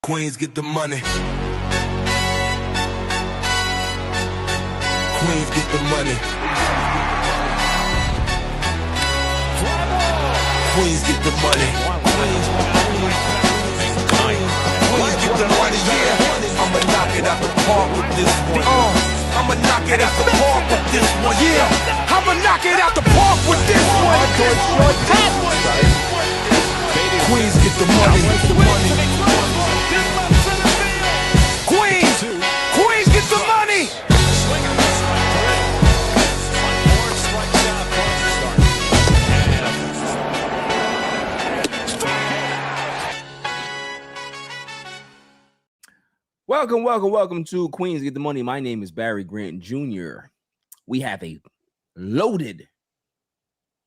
Queens get the money. Queens get the money. Queens get the money. Queens get the money, yeah. I'ma knock it out the park with this one. I'ma knock it out the park with this one, yeah. I'ma knock it out the park with this one. Queens get the money. Queens get the money. Welcome to Queens Get the Money. My name is Barry Grant Jr. We have a loaded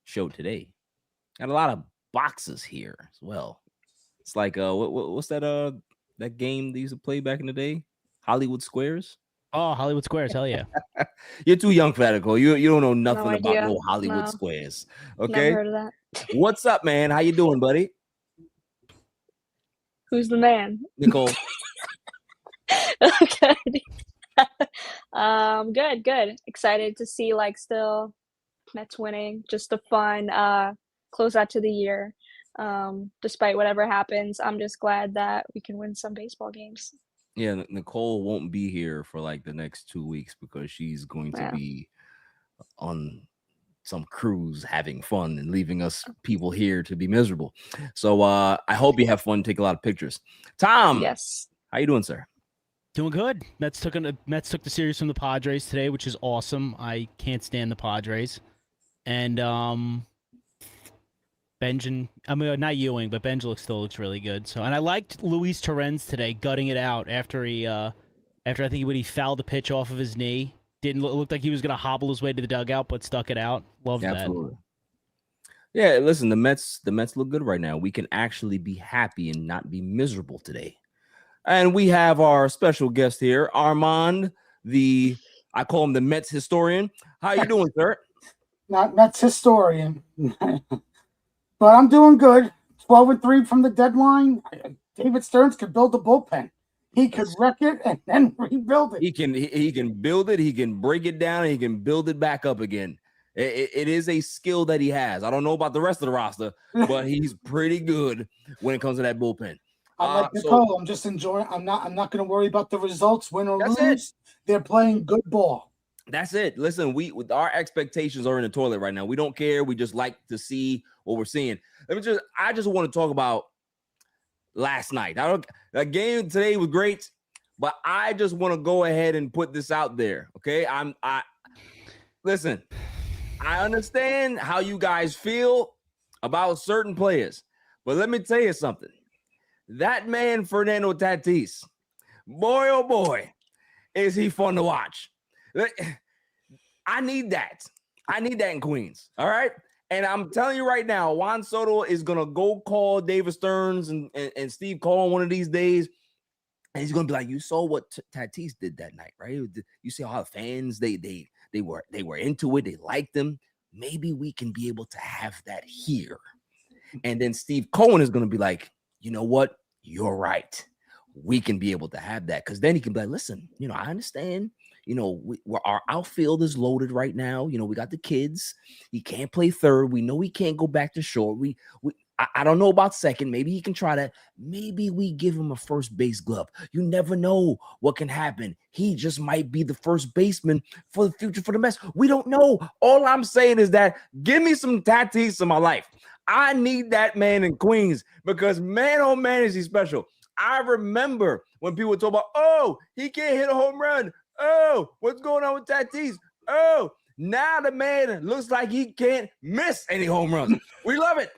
show today. Got a lot of boxes here as well. It's like what's that that game they used to play back in the day? Hollywood Squares? Oh, Hollywood Squares, hell yeah. You're too young for that, Nicole. You don't know nothing about idea. no Hollywood No. Squares. Okay. Never heard of that. What's up, man? How you doing, buddy? Who's the man? Nicole. Good. Good. Excited to see still Mets winning. Just a fun close out to the year. Despite whatever happens, I'm just glad that we can win some baseball games. Yeah, Nicole won't be here for the next 2 weeks because she's going to be on some cruise having fun and leaving us people here to be miserable. So I hope you have fun, take a lot of pictures. Tom, Yes. how you doing, sir? Doing good. Mets took the series from the Padres today, which is awesome. I can't stand the Padres. And Benge, not Ewing, but Benge still looks really good. So, and I liked Luis Torrens today gutting it out after I think when he fouled the pitch off of his knee. Didn't look like he was gonna hobble his way to the dugout, but stuck it out. Love that. Absolutely. Yeah, listen, the Mets look good right now. We can actually be happy and not be miserable today. And we have our special guest here, Armand, I call him the Mets historian. How you doing, sir? Not Mets historian. But I'm doing good. 12-3 from the deadline. David Stearns could build a bullpen. He could wreck it and then rebuild it. He can build it. He can break it down. And he can build it back up again. It is a skill that he has. I don't know about the rest of the roster, but he's pretty good when it comes to that bullpen. I like Nicole. I'm just enjoying. I'm not going to worry about the results, win or lose. They're playing good ball. That's it. Listen, with our expectations are in the toilet right now. We don't care. We just like to see what we're seeing. I just want to talk about last night. The game today was great, but I just want to go ahead and put this out there. Okay. Listen, I understand how you guys feel about certain players, but let me tell you something. That man, Fernando Tatis, boy, oh boy, is he fun to watch. I need that. I need that in Queens. All right. And I'm telling you right now, Juan Soto is going to go call David Stearns and Steve Cohens one of these days. And he's going to be like, you saw what Tatis did that night, right? You see how the fans, they were into it. They liked them. Maybe we can be able to have that here. And then Steve Cohens is going to be like, you know what? You're right. We can be able to have that. Because then he can be like, listen, I understand. Our outfield is loaded right now. We got the kids. He can't play third. We know he can't go back to short. I don't know about second. Maybe he can try that. Maybe we give him a first base glove. You never know what can happen. He just might be the first baseman for the future for the Mets. We don't know. All I'm saying is that give me some Tatis in my life. I need that man in Queens because man, oh man, is he special. I remember when people talk about, oh, he can't hit a home run. Oh, what's going on with Tatis? Oh, now the man looks like he can't miss any home runs. We love it.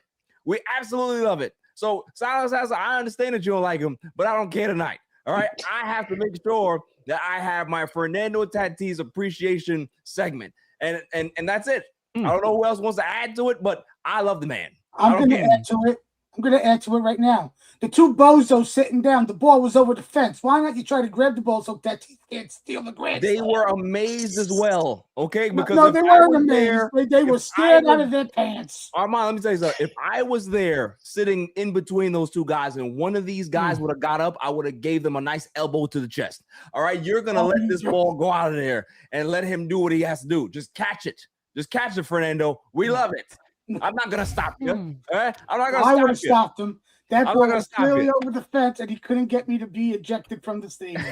We absolutely love it. So, Silas Hassel, I understand that you don't like him, but I don't care tonight. All right. I have to make sure that I have my Fernando Tatis appreciation segment. And that's it. I don't know who else wants to add to it, but I love the man. I'm going to add to it. I'm going to add to it right now. The two bozos sitting down, the ball was over the fence. Why not you try to grab the ball so Tatis can't steal the grand They slam? were amazed as well, okay? Because No, if they I weren't was amazed. there, They were if scared I out was- of their pants. Armand, let me tell you something. If I was there sitting in between those two guys and one of these guys would have got up, I would have gave them a nice elbow to the chest. All right, you're going to let this ball go out of there and let him do what he has to do. Just catch it. Just catch it, Fernando. We love it. I'm not going to stop you. All right? I'm not going to I would stop have you. stopped him. That I'm ball not gonna was stop clearly you. over the fence, and he couldn't get me to be ejected from the stadium.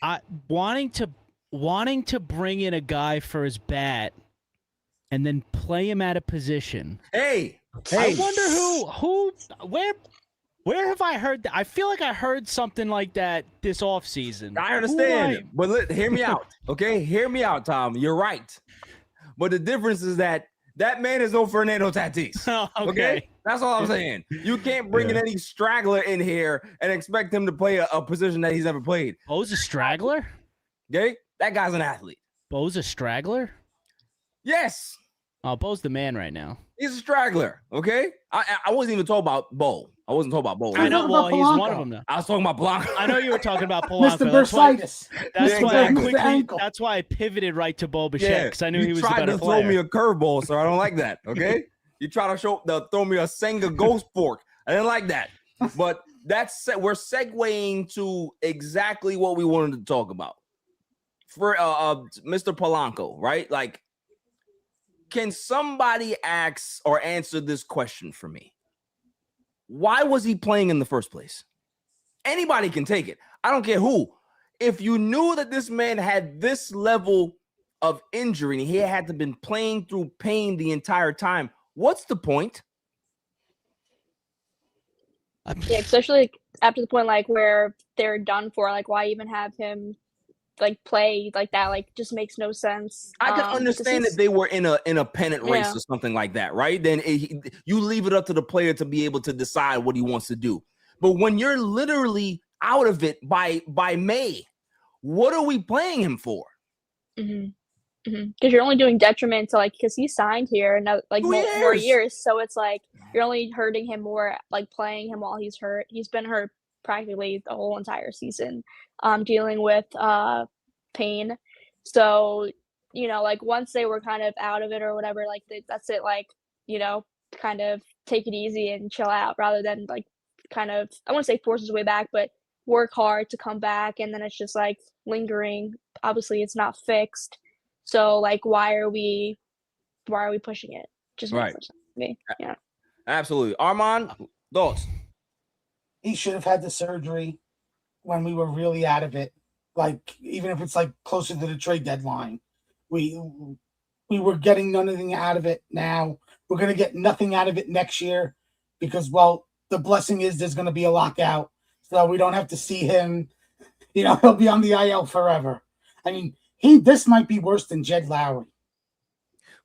I wanting to bring in a guy for his bat and then play him out of position. Hey. I wonder where have I heard that? I feel like I heard something like that this offseason. I understand, but hear me out, okay? Hear me out, Tom. You're right. But the difference is that man is no Fernando Tatis. Okay? That's all I'm saying. You can't bring in any straggler in here and expect him to play a position that he's never played. Bo's a straggler? Okay? That guy's an athlete. Bo's a straggler? Yes. Oh, Bo's the man right now. He's a straggler, okay? I wasn't even talking about Bo. I wasn't talking about Bo. I know. talking Well, about he's Polanco. one of them now. I was talking about Blanco. I know you were talking about Polanco. Mr. That's why, Bursitis. that's Yeah, why I exactly. quickly. Ankle. That's why I pivoted right to Bo Bichette because I knew he was the tried better to player. throw me a curveball, so I don't like that. Okay, you try to throw me a Senga ghost fork. I didn't like that. But we're segueing to exactly what we wanted to talk about for Mr. Polanco, right? Like, can somebody ask or answer this question for me? Why was he playing in the first place? Anybody can take it. I don't care who. If you knew that this man had this level of injury and he had to been playing through pain the entire time, what's the point? Yeah, especially like, after the point like where they're done for. Like, why even have him like play like that? Like, just makes no sense. I can understand if they were in a pennant race Yeah. or something like that, right? Then you leave it up to the player to be able to decide what he wants to do. But when you're literally out of it by May, what are we playing him for? Because you're only doing detriment to, like, because he signed here and like 2 more years. years, so it's like you're only hurting him more, like playing him while he's hurt. He's been hurt practically the whole entire season, dealing with pain. So, you know, like once they were kind of out of it or whatever, like that's it. Like, you know, kind of take it easy and chill out rather than like kind of, I wouldn't say force his way back, but work hard to come back, and then it's just like lingering. Obviously, it's not fixed. So like, why are we pushing it? Just makes Right. no sense to me. Yeah. Absolutely. Armand, thoughts? He should have had the surgery when we were really out of it. Like, even if it's like closer to the trade deadline, we were getting nothing out of it now. We're going to get nothing out of it next year because, well, the blessing is there's going to be a lockout. So we don't have to see him. You know, he'll be on the IL forever. I mean, this might be worse than Jed Lowry.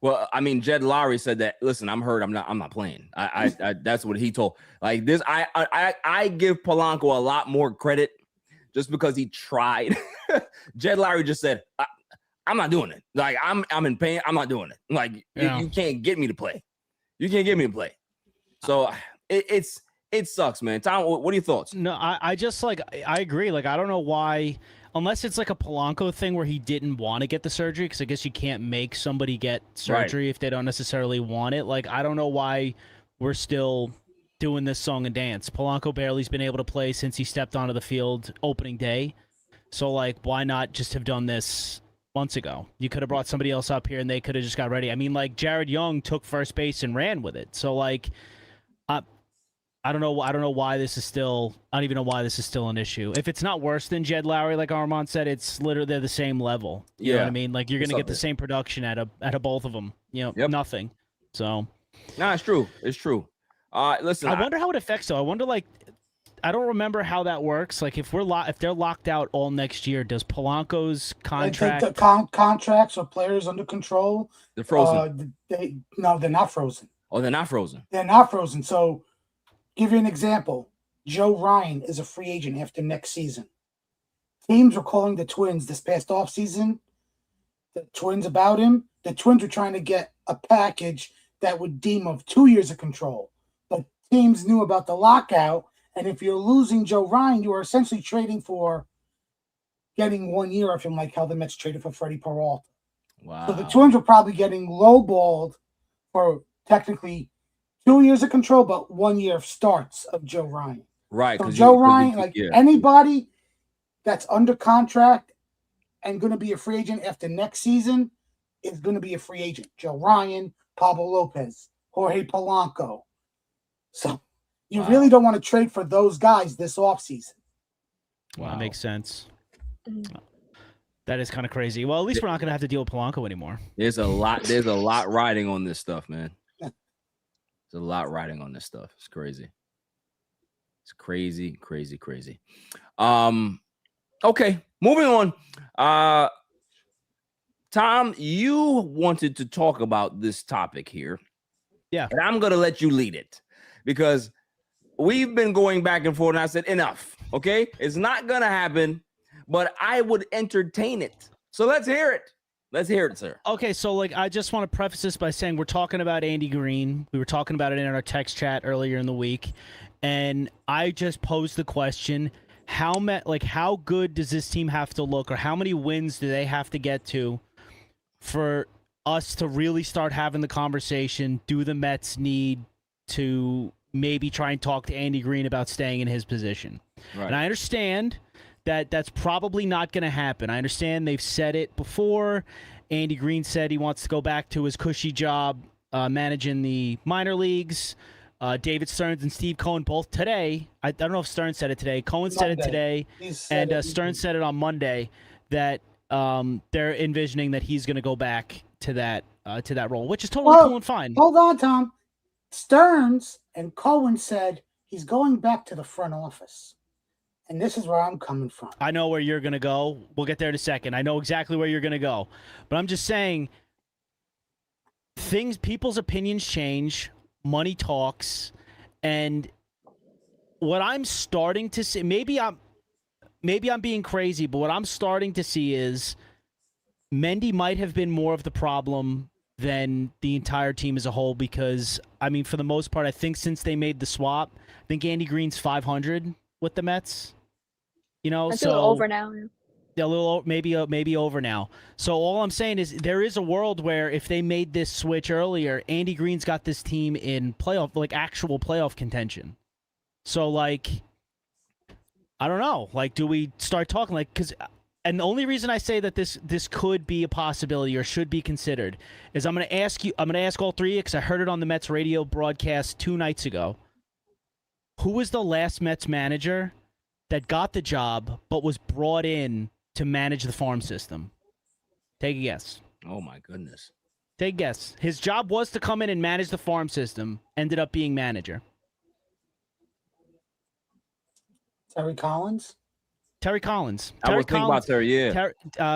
Well, I mean, Jed Lowry said that. Listen, I'm hurt. I'm not playing. I that's what he told. Like this, I give Polanco a lot more credit just because he tried. Jed Lowry just said, I'm not doing it. Like I'm in pain. I'm not doing it. Like you can't get me to play. You can't get me to play. So it sucks, man. Tom, what are your thoughts? No, I just like I agree. Like I don't know why, unless it's like a Polanco thing where he didn't want to get the surgery, because I guess you can't make somebody get surgery if they don't necessarily want it. Like I don't know why we're still doing this song and dance. Polanco barely's been able to play since he stepped onto the field opening day. So like, why not just have done this months ago? You could have brought somebody else up here and they could have just got ready. I mean, like Jared Young took first base and ran with it. So like, I don't know. I don't know why this is still. I don't even know why this is still an issue. If it's not worse than Jed Lowry, like Armand said, it's literally they're the same level. You know what I mean? Like you're gonna get the same production out of both of them. You know, nothing. So, no, it's true. It's true. Listen, I wonder how it affects though. I wonder, like, I don't remember how that works. Like if they're locked out all next year, does Polanco's contract? I think the contracts or players under control. They're frozen. They're not frozen. Oh, they're not frozen. They're not frozen. So, give you an example. Joe Ryan is a free agent after next season. Teams were calling the Twins this past offseason, the Twins about him. The Twins were trying to get a package that would deem of 2 years of control. But teams knew about the lockout, and if you're losing Joe Ryan, you are essentially trading for getting 1 year of him, like how the Mets traded for Freddie Peralta. Wow. So the Twins were probably getting lowballed for technically 2 years of control, but 1 year of starts of Joe Ryan. Right. So Joe Ryan, anybody that's under contract and going to be a free agent after next season is going to be a free agent. Joe Ryan, Pablo Lopez, Jorge Polanco. So you really don't want to trade for those guys this offseason. Wow. That makes sense. That is kind of crazy. Well, at least we're not going to have to deal with Polanco anymore. There's a lot riding on this stuff, man. There's a lot riding on this stuff. It's crazy. It's crazy. Okay, moving on. Tom, you wanted to talk about this topic here. Yeah. And I'm going to let you lead it because we've been going back and forth, and I said, enough, okay? It's not going to happen, but I would entertain it. So let's hear it. Let's hear it, sir. Okay, so I just want to preface this by saying we're talking about Andy Green. We were talking about it in our text chat earlier in the week, and I just posed the question, how good does this team have to look, or how many wins do they have to get to for us to really start having the conversation? Do the Mets need to maybe try and talk to Andy Green about staying in his position? Right. And I understand that that's probably not going to happen. I understand they've said it before. Andy Green said he wants to go back to his cushy job managing the minor leagues. David Stearns and Steve Cohen both today. I don't know if Stearns said it today. Cohen said it today, and Stearns said it on Monday that they're envisioning that he's going to go back to that role, which is totally cool and fine. Hold on, Tom. Stearns and Cohen said he's going back to the front office. And this is where I'm coming from. I know where you're going to go. We'll get there in a second. I know exactly where you're going to go. But I'm just saying, people's opinions change, money talks, and what I'm starting to see, maybe I'm being crazy, but what I'm starting to see is Mendy might have been more of the problem than the entire team as a whole because, for the most part, I think since they made the swap, I think Andy Green's 500 with the Mets. That's a little over now. A little, maybe over now. So all I'm saying is there is a world where if they made this switch earlier, Andy Green's got this team in actual playoff contention. So I don't know. Do we start talking and the only reason I say that this could be a possibility or should be considered is I'm going to ask all three because I heard it on the Mets radio broadcast 2 nights ago. Who was the last Mets manager that got the job but was brought in to manage the farm system? Take a guess. Oh, my goodness. Take a guess. His job was to come in and manage the farm system, ended up being manager. Terry Collins? Terry Collins. I was thinking about Terry, yeah.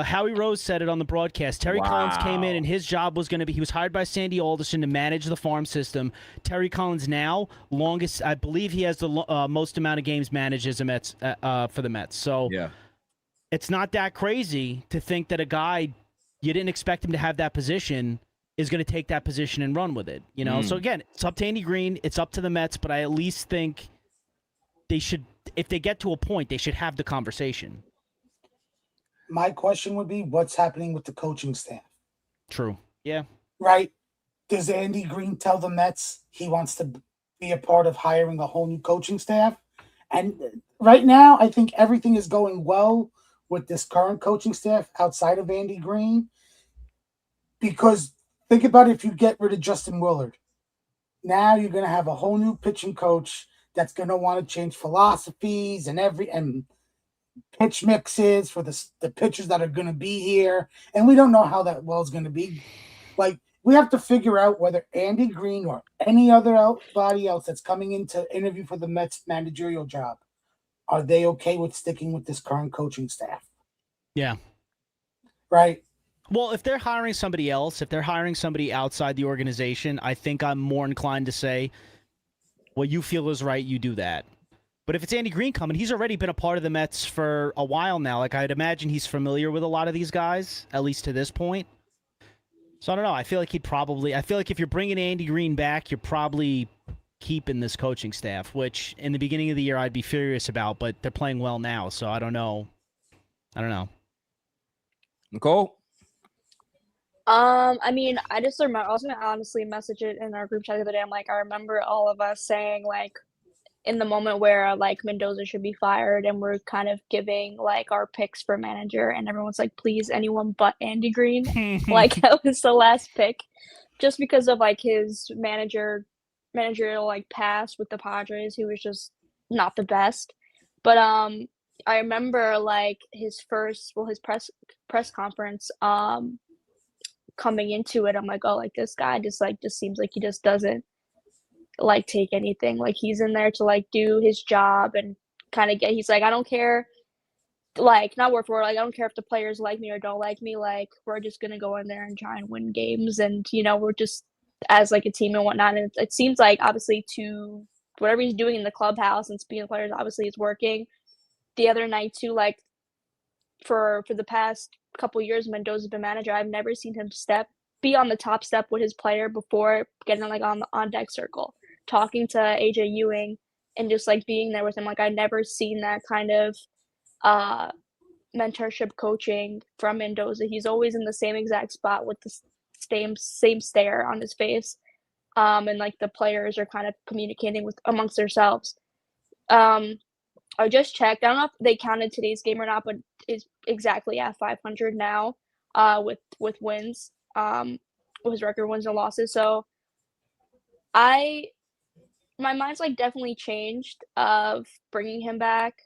Howie Rose said it on the broadcast. Terry Collins came in, and his job was going to be, he was hired by Sandy Alderson to manage the farm system. Terry Collins now, I believe he has the most amount of games managed as a Mets, for the Mets. So yeah, it's not that crazy to think that a guy, you didn't expect him to have that position, is going to take that position and run with it. So again, it's up to Andy Green. It's up to the Mets, but I at least think they should, if they get to a point, they should have the conversation. My question would be, what's happening with the coaching staff? True. Yeah. Right? Does Andy Green tell the Mets he wants to be a part of hiring a whole new coaching staff? And right now, I think everything is going well with this current coaching staff outside of Andy Green. Because think about if you get rid of Justin Willard. Now you're going to have a whole new pitching coach that's going to want to change philosophies and pitch mixes for the pitchers that are going to be here. And we don't know how that well is going to be. We have to figure out whether Andy Green or any body else that's coming in to interview for the Mets managerial job, are they okay with sticking with this current coaching staff? Yeah. Right. Well, if they're hiring somebody else, if they're hiring somebody outside the organization, I think I'm more inclined to say, what you feel is right, you do that. But if it's Andy Green coming, he's already been a part of the Mets for a while now. I'd imagine he's familiar with a lot of these guys, at least to this point. So I don't know. I feel like if you're bringing Andy Green back, you're probably keeping this coaching staff, which in the beginning of the year I'd be furious about, but they're playing well now, so I don't know. Nicole? I mean, I just remember, I was gonna honestly message it in our group chat the other day. I'm like, I remember all of us saying, like, in the moment where, like, Mendoza should be fired and we're kind of giving, like, our picks for manager, and everyone's like, please, anyone but Andy Green. Like, that was the last pick, just because of, like, his managerial, like, past with the Padres, who was just not the best. But, I remember, like, his press conference, coming into it, I'm like, oh, like, this guy just seems like he just doesn't like take anything. Like, he's in there to like do his job and kind of he's like, I don't care, like, not word for word, like, I don't care if the players like me or don't like me, like, we're just gonna go in there and try and win games, and we're just as like a team and whatnot. And it seems like obviously to whatever he's doing in the clubhouse and speaking to players, obviously it's working. The other night too, like, for the past couple years Mendoza's been manager, I've never seen him be on the top step with his player before getting like on deck circle, talking to AJ Ewing and just like being there with him. Like, I never seen that kind of mentorship coaching from Mendoza. He's always in the same exact spot with the same stare on his face. And like the players are kind of communicating amongst themselves. I just checked. I don't know if they counted today's game or not, but it's exactly at 500 now, with wins, with his record wins and losses. So my mind's like definitely changed of bringing him back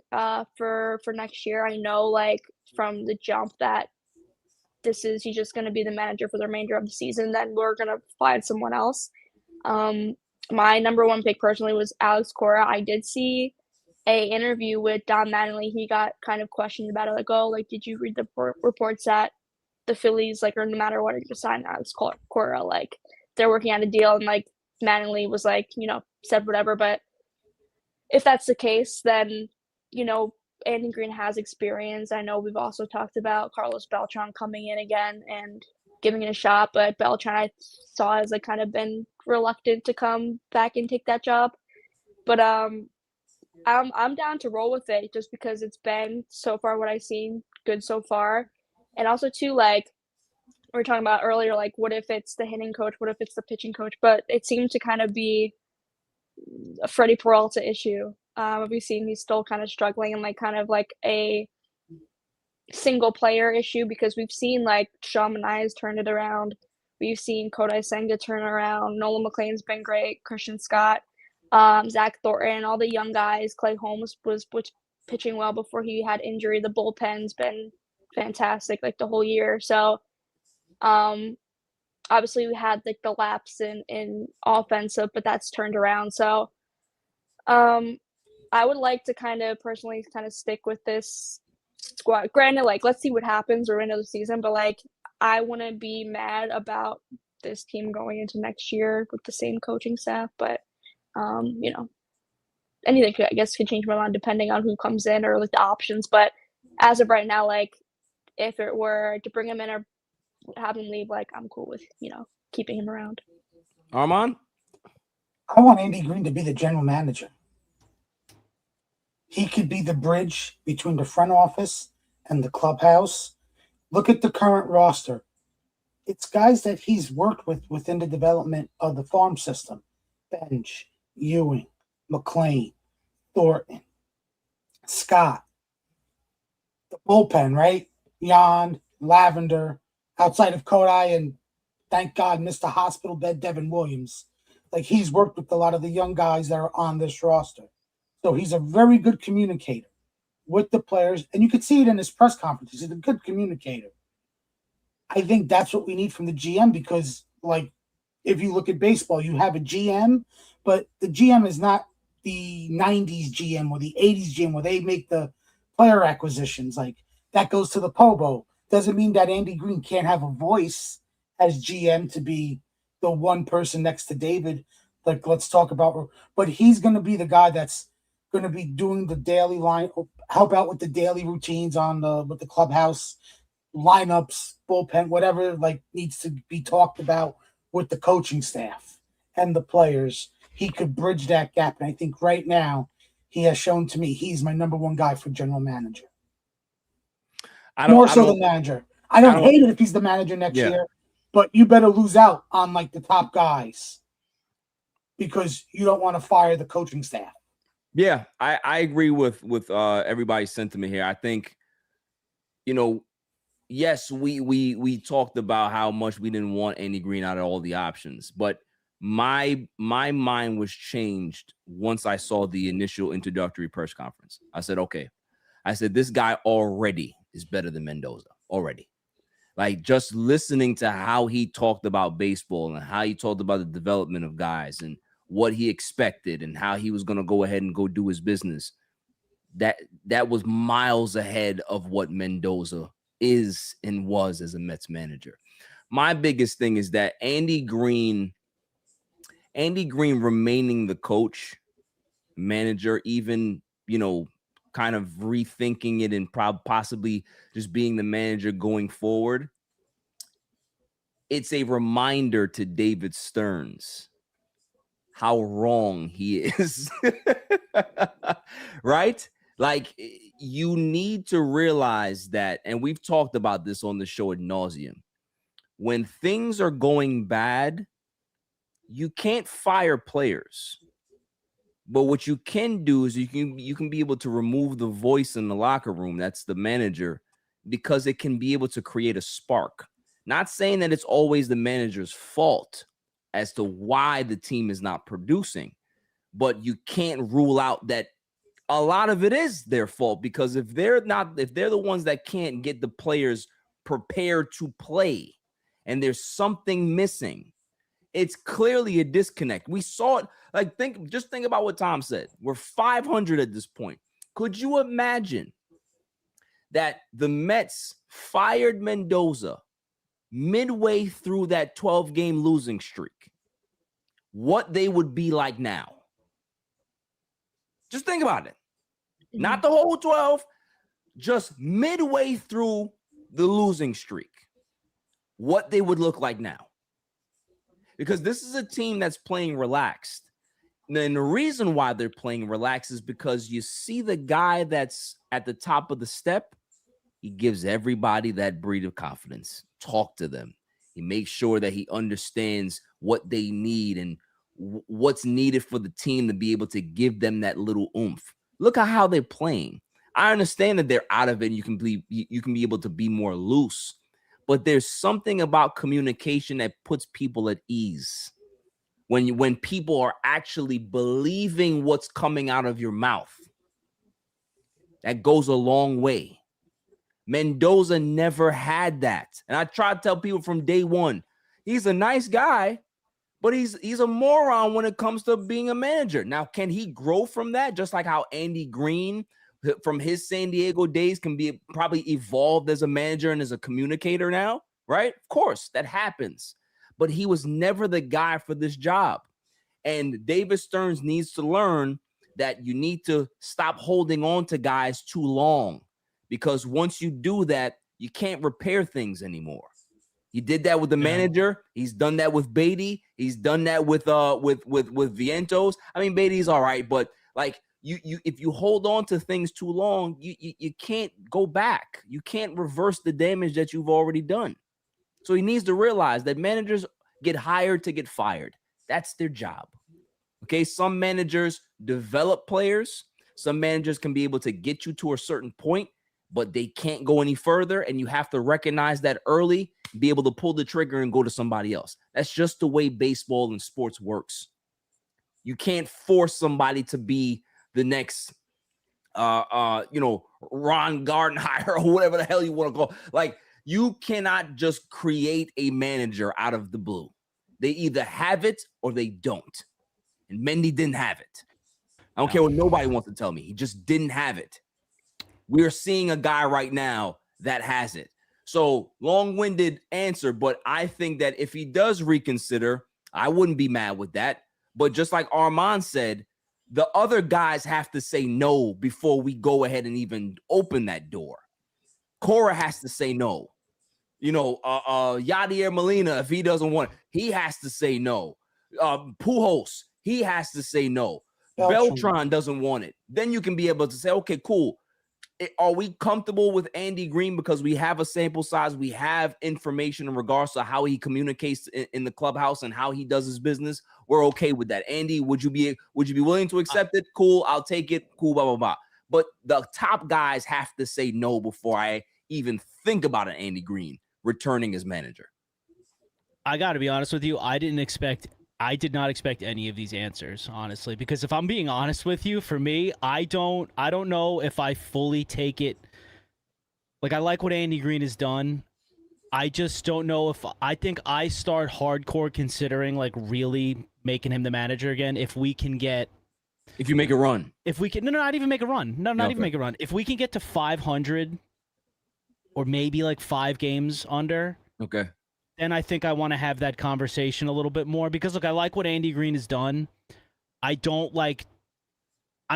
for next year. I know, like, from the jump that he's just going to be the manager for the remainder of the season. Then we're going to find someone else. My number one pick personally was Alex Cora. I did see a interview with Don Mattingly. He got kind of questioned about it, like, oh, like, did you read the reports that the Phillies, like, or no matter what, are going to sign Alex Cora, like, they're working on a deal? And like Mattingly was like, said whatever. But if that's the case, then Andy Green has experience. I know we've also talked about Carlos Beltran coming in again and giving it a shot, but Beltran, I saw, has like kind of been reluctant to come back and take that job. But I'm down to roll with it just because it's been, so far what I've seen, good so far. And also too, like we were talking about earlier, like, what if it's the hitting coach, what if it's the pitching coach? But it seemed to kind of be a Freddie Peralta issue. We've seen he's still kind of struggling, and like kind of like a single player issue, because we've seen like Sean Manaea's turned it around. We've seen Kodai Senga turn around. Nolan McLean's been great. Christian Scott, Zach Thornton, all the young guys. Clay Holmes was pitching well before he had injury. The bullpen's been fantastic like the whole year. So obviously we had like the lapse in offensive, but that's turned around. So I would like to personally stick with this squad. Granted, like, let's see what happens or end of the season, but like, I wouldn't be mad about this team going into next year with the same coaching staff. But anything could change my mind depending on who comes in or like the options. But as of right now, like, if it were to bring him in or have him leave, like, I'm cool with keeping him around. Armand? I want Andy Green to be the general manager. He could be the bridge between the front office and the clubhouse. Look at the current roster. It's guys that he's worked with within the development of the farm system. Benge, Ewing, McLean, Thornton, Scott. The bullpen, right? Jan, Lavender, outside of Kodai, and thank God, Mr. Hospital Bed, Devin Williams. Like, he's worked with a lot of the young guys that are on this roster. So he's a very good communicator with the players. And you could see it in his press conferences. He's a good communicator. I think that's what we need from the GM, because, like, if you look at baseball, you have a GM, but the GM is not the 90s GM or the 80s GM where they make the player acquisitions. Like, that goes to the Pobo. Doesn't mean that Andy Green can't have a voice as GM to be the one person next to David. Like, let's talk about, but he's going to be the guy that's going to be doing the daily line, help out with the daily routines with the clubhouse, lineups, bullpen, whatever like needs to be talked about with the coaching staff and the players. he could bridge that gap. And I think right now he has shown to me he's my number one guy for general manager. More so than manager. I don't hate it if he's the manager next year, but you better lose out on like the top guys because you don't want to fire the coaching staff. Yeah, I agree with everybody's sentiment here. I think, yes, we talked about how much we didn't want Andy Green out of all the options, but my mind was changed once I saw the initial introductory press conference. I said, okay. I said, this guy already is better than Mendoza already. Like, just listening to how he talked about baseball and how he talked about the development of guys and what he expected and how he was going to go ahead and go do his business. That was miles ahead of what Mendoza is and was as a Mets manager. My biggest thing is that Andy Green remaining the coach, manager, even, kind of rethinking it and possibly just being the manager going forward. It's a reminder to David Stearns how wrong he is, right? Like, you need to realize that, and we've talked about this on the show ad nauseum, when things are going bad, you can't fire players. But what you can do is you can be able to remove the voice in the locker room, that's the manager, because it can be able to create a spark. Not saying that it's always the manager's fault as to why the team is not producing, but you can't rule out that a lot of it is their fault, because if they're the ones that can't get the players prepared to play and there's something missing, it's clearly a disconnect. We saw it. Like, just think about what Tom said. We're 500 at this point. Could you imagine that the Mets fired Mendoza midway through that 12-game losing streak? What they would be like now? Just think about it. Not the whole 12, just midway through the losing streak. What they would look like now. Because this is a team that's playing relaxed. And the reason why they're playing relaxed is because you see the guy that's at the top of the step, he gives everybody that breed of confidence. Talk to them. He makes sure that he understands what they need and what's needed for the team to be able to give them that little oomph. Look at how they're playing. I understand that they're out of it and you can be able to be more loose. But there's something about communication that puts people at ease. When people are actually believing what's coming out of your mouth, that goes a long way. Mendoza never had that. And I try to tell people from day one, he's a nice guy, but he's a moron when it comes to being a manager. Now, can he grow from that? Just like how Andy Green from his San Diego days can be probably evolved as a manager and as a communicator now, right? Of course, that happens. But he was never the guy for this job. And David Stearns needs to learn that you need to stop holding on to guys too long, because once you do that, you can't repair things anymore. He did that with the manager. He's done that with Beatty. He's done that with Vientos. I mean, Beatty's all right, but like you if you hold on to things too long, you can't go back. You can't reverse the damage that you've already done. So he needs to realize that managers get hired to get fired. That's their job. Okay, some managers develop players. Some managers can be able to get you to a certain point, but they can't go any further, and you have to recognize that early, be able to pull the trigger and go to somebody else. That's just the way baseball and sports works. You can't force somebody to be the next Ron Gardenhire or whatever the hell you want to call. Like, you cannot just create a manager out of the blue. They either have it or they don't. And Mendy didn't have it. I don't care what nobody wants to tell me. He just didn't have it. We're seeing a guy right now that has it. So, long-winded answer, but I think that if he does reconsider, I wouldn't be mad with that. But just like Armand said, the other guys have to say no before we go ahead and even open that door. Cora has to say no. Yadier Molina, if he doesn't want it, he has to say no. Pujols, He has to say no. Beltran. Beltran doesn't want it. Then you can be able to say, okay, cool. Are we comfortable with Andy Green because we have a sample size? We have information in regards to how he communicates in the clubhouse and how he does his business. We're okay with that. Andy, would you be willing to accept it? Cool, I'll take it. Cool, blah, blah, blah. But the top guys have to say no before I even think about an Andy Green returning as manager. I got to be honest with you. I did not expect any of these answers, honestly, because if I'm being honest with you, for me, I don't know if I fully take it. Like, I like what Andy Green has done. I just don't know if I think I start hardcore considering like really making him the manager again. If you make a run, not even make a run. No, not even make a run. If we can get to 500 or maybe like 5 games under. Okay. Then I think I want to have that conversation a little bit more because, look, I like what Andy Green has done. I'm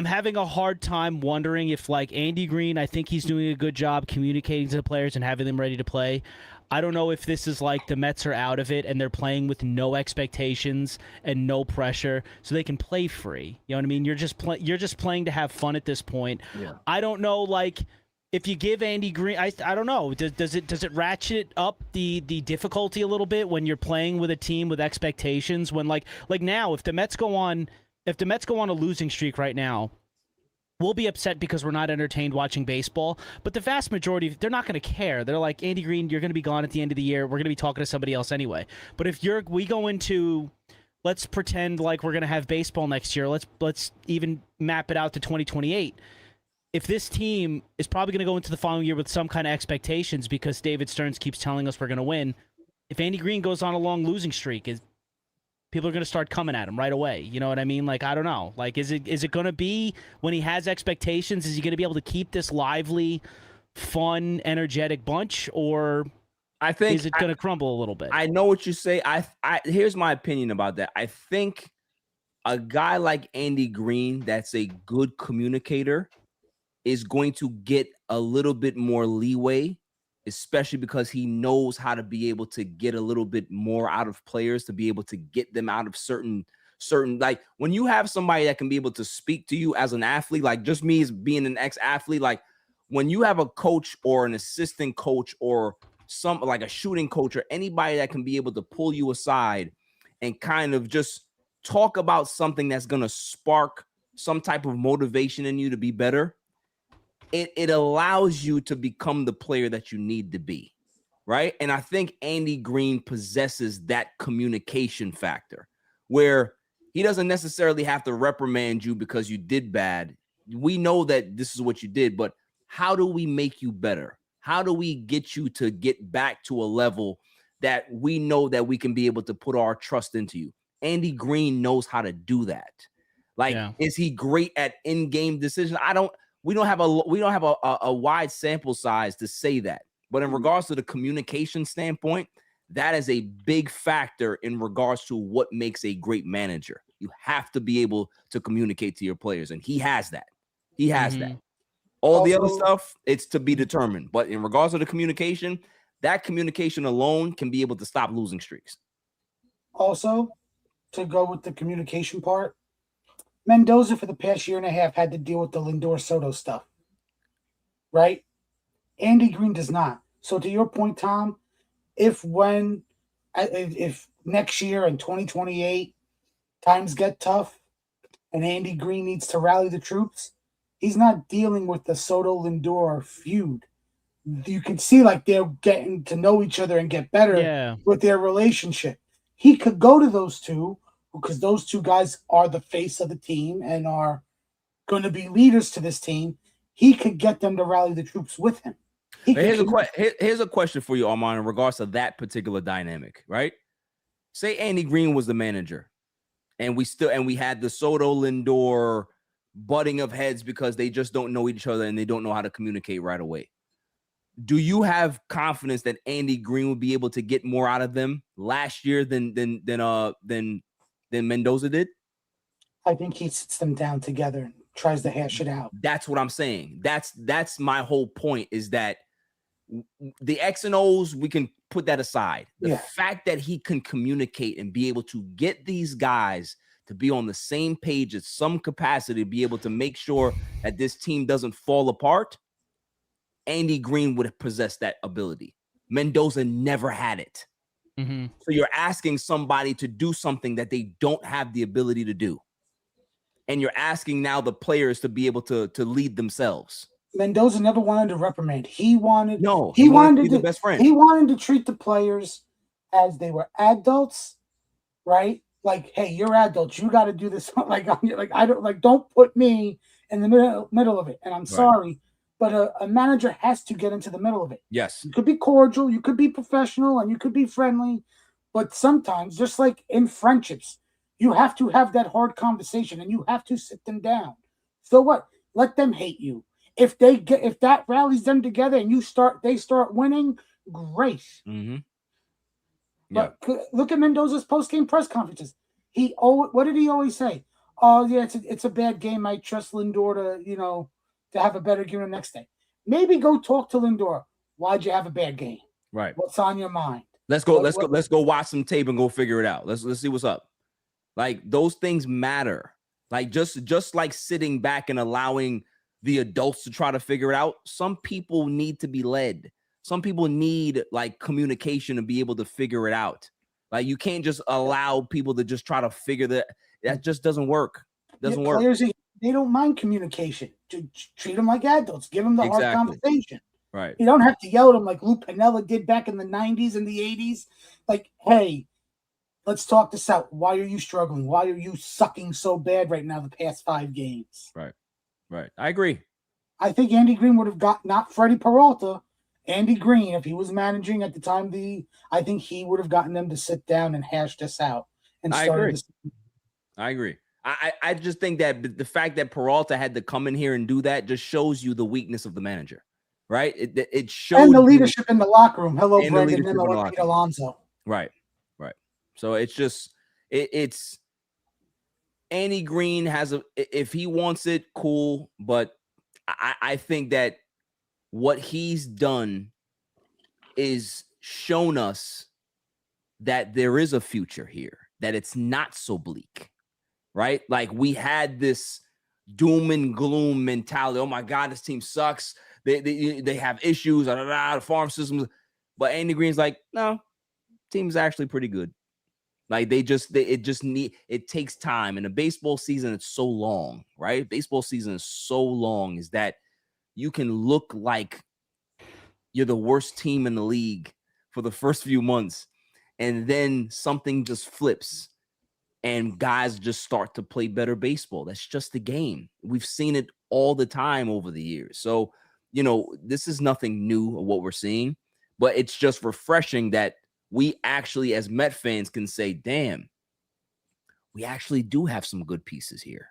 having a hard time wondering if, like, Andy Green, I think he's doing a good job communicating to the players and having them ready to play. I don't know if this is like the Mets are out of it and they're playing with no expectations and no pressure so they can play free. You know what I mean? You're just playing to have fun at this point. Yeah. I don't know, like, if you give Andy Green, I don't know. Does it ratchet up the difficulty a little bit when you're playing with a team with expectations? When like now, if the Mets go on a losing streak right now, we'll be upset because we're not entertained watching baseball. But the vast majority, they're not going to care. They're like, Andy Green, you're going to be gone at the end of the year. We're going to be talking to somebody else anyway. But if we go into, let's pretend like we're going to have baseball next year. Let's even map it out to 2028. If this team is probably going to go into the following year with some kind of expectations because David Stearns keeps telling us we're going to win, if Andy Green goes on a long losing streak, people are going to start coming at him right away. You know what I mean? Like, I don't know. Like, is it going to be when he has expectations? Is he going to be able to keep this lively, fun, energetic bunch, or is it going to crumble a little bit? I know what you say. Here's my opinion about that. I think a guy like Andy Green that's a good communicator is going to get a little bit more leeway, especially because he knows how to be able to get a little bit more out of players, to be able to get them out of certain, like when you have somebody that can be able to speak to you as an athlete, like just me as being an ex-athlete, like when you have a coach or an assistant coach or like a shooting coach or anybody that can be able to pull you aside and kind of just talk about something that's going to spark some type of motivation in you to be better, it allows you to become the player that you need to be, right? And I think Andy Green possesses that communication factor where he doesn't necessarily have to reprimand you because you did bad. We know that this is what you did, but how do we make you better? How do we get you to get back to a level that we know that we can be able to put our trust into you? Andy Green knows how to do that. Like, Is he great at in-game decisions? We don't have a wide sample size to say that. But in regards to the communication standpoint, that is a big factor in regards to what makes a great manager. You have to be able to communicate to your players, and he has that. He has that. All the other stuff, it's to be determined. But in regards to the communication, that communication alone can be able to stop losing streaks. Also, to go with the communication part, Mendoza for the past year and a half had to deal with the Lindor Soto stuff, right? Andy Green does not. So to your point, Tom, if next year in 2028 times get tough and Andy Green needs to rally the troops, he's not dealing with the Soto Lindor feud. You can see like they're getting to know each other and get better with their relationship. He could go to those two, because those two guys are the face of the team and are going to be leaders to this team. He could get them to rally the troops with him. Here's a question for you, Armand, in regards to that particular dynamic, right? Say Andy Green was the manager, and we had the Soto Lindor butting of heads because they just don't know each other and they don't know how to communicate right away. Do you have confidence that Andy Green would be able to get more out of them last year than Mendoza did? I think he sits them down together and tries to hash it out. That's what I'm saying. That's my whole point, is that the X and O's, we can put that aside. The fact that he can communicate and be able to get these guys to be on the same page at some capacity, to be able to make sure that this team doesn't fall apart, Andy Green would have possessed that ability. Mendoza never had it. Mm-hmm. So you're asking somebody to do something that they don't have the ability to do. And you're asking now the players to be able to lead themselves. Mendoza never wanted to reprimand. He wanted to be the best friend. He wanted to treat the players as they were adults, right? Like, hey, you're adults. You got to do this. Don't put me in the middle of it. And I'm sorry, but a manager has to get into the middle of it. Yes. You could be cordial, you could be professional, and you could be friendly. But sometimes, just like in friendships, you have to have that hard conversation and you have to sit them down. So what? Let them hate you. If that rallies them together and they start winning, great. Mm-hmm. Yeah. But look at Mendoza's post-game press conferences. What did he always say? Oh yeah, it's a bad game. I trust Lindor to have a better game the next day. Maybe go talk to Lindor. Why'd you have a bad game? Right. What's on your mind? Let's go watch some tape and go figure it out. Let's see what's up. Like, those things matter. Like, just like sitting back and allowing the adults to try to figure it out. Some people need to be led. Some people need like communication to be able to figure it out. Like, you can't just allow people to just try to figure that just doesn't work. Doesn't work. Players, they don't mind communication. Treat them like adults. Give them the hard conversation. Right. You don't have to yell at them like Lou Piniella did back in the 90s and the 80s. Like, hey, let's talk this out. Why are you struggling? Why are you sucking so bad right now the past 5 games? Right. Right. I agree. I think Andy Green would have got, not Freddie Peralta, Andy Green, if he was managing at the time, I think he would have gotten them to sit down and hash this out. And I agree. I just think that the fact that Peralta had to come in here and do that just shows you the weakness of the manager, right? It shows, and the leadership in the locker room. Hello, and Brendan, and Pete Alonso. Right. So it's just it's Andy Green if he wants it, cool. But I think that what he's done is shown us that there is a future here, that it's not so bleak, right? Like, we had this doom and gloom mentality. Oh my God, this team sucks. They have issues. The farm systems. But Andy Green's like, no, team's actually pretty good. Like, it takes time. And the baseball season, it's so long, right? Baseball season is so long, is that you can look like you're the worst team in the league for the first few months, and then something just flips and guys just start to play better baseball. That's just the game. We've seen it all the time over the years. So, this is nothing new of what we're seeing, but it's just refreshing that we actually, as Met fans, can say, damn, we actually do have some good pieces here.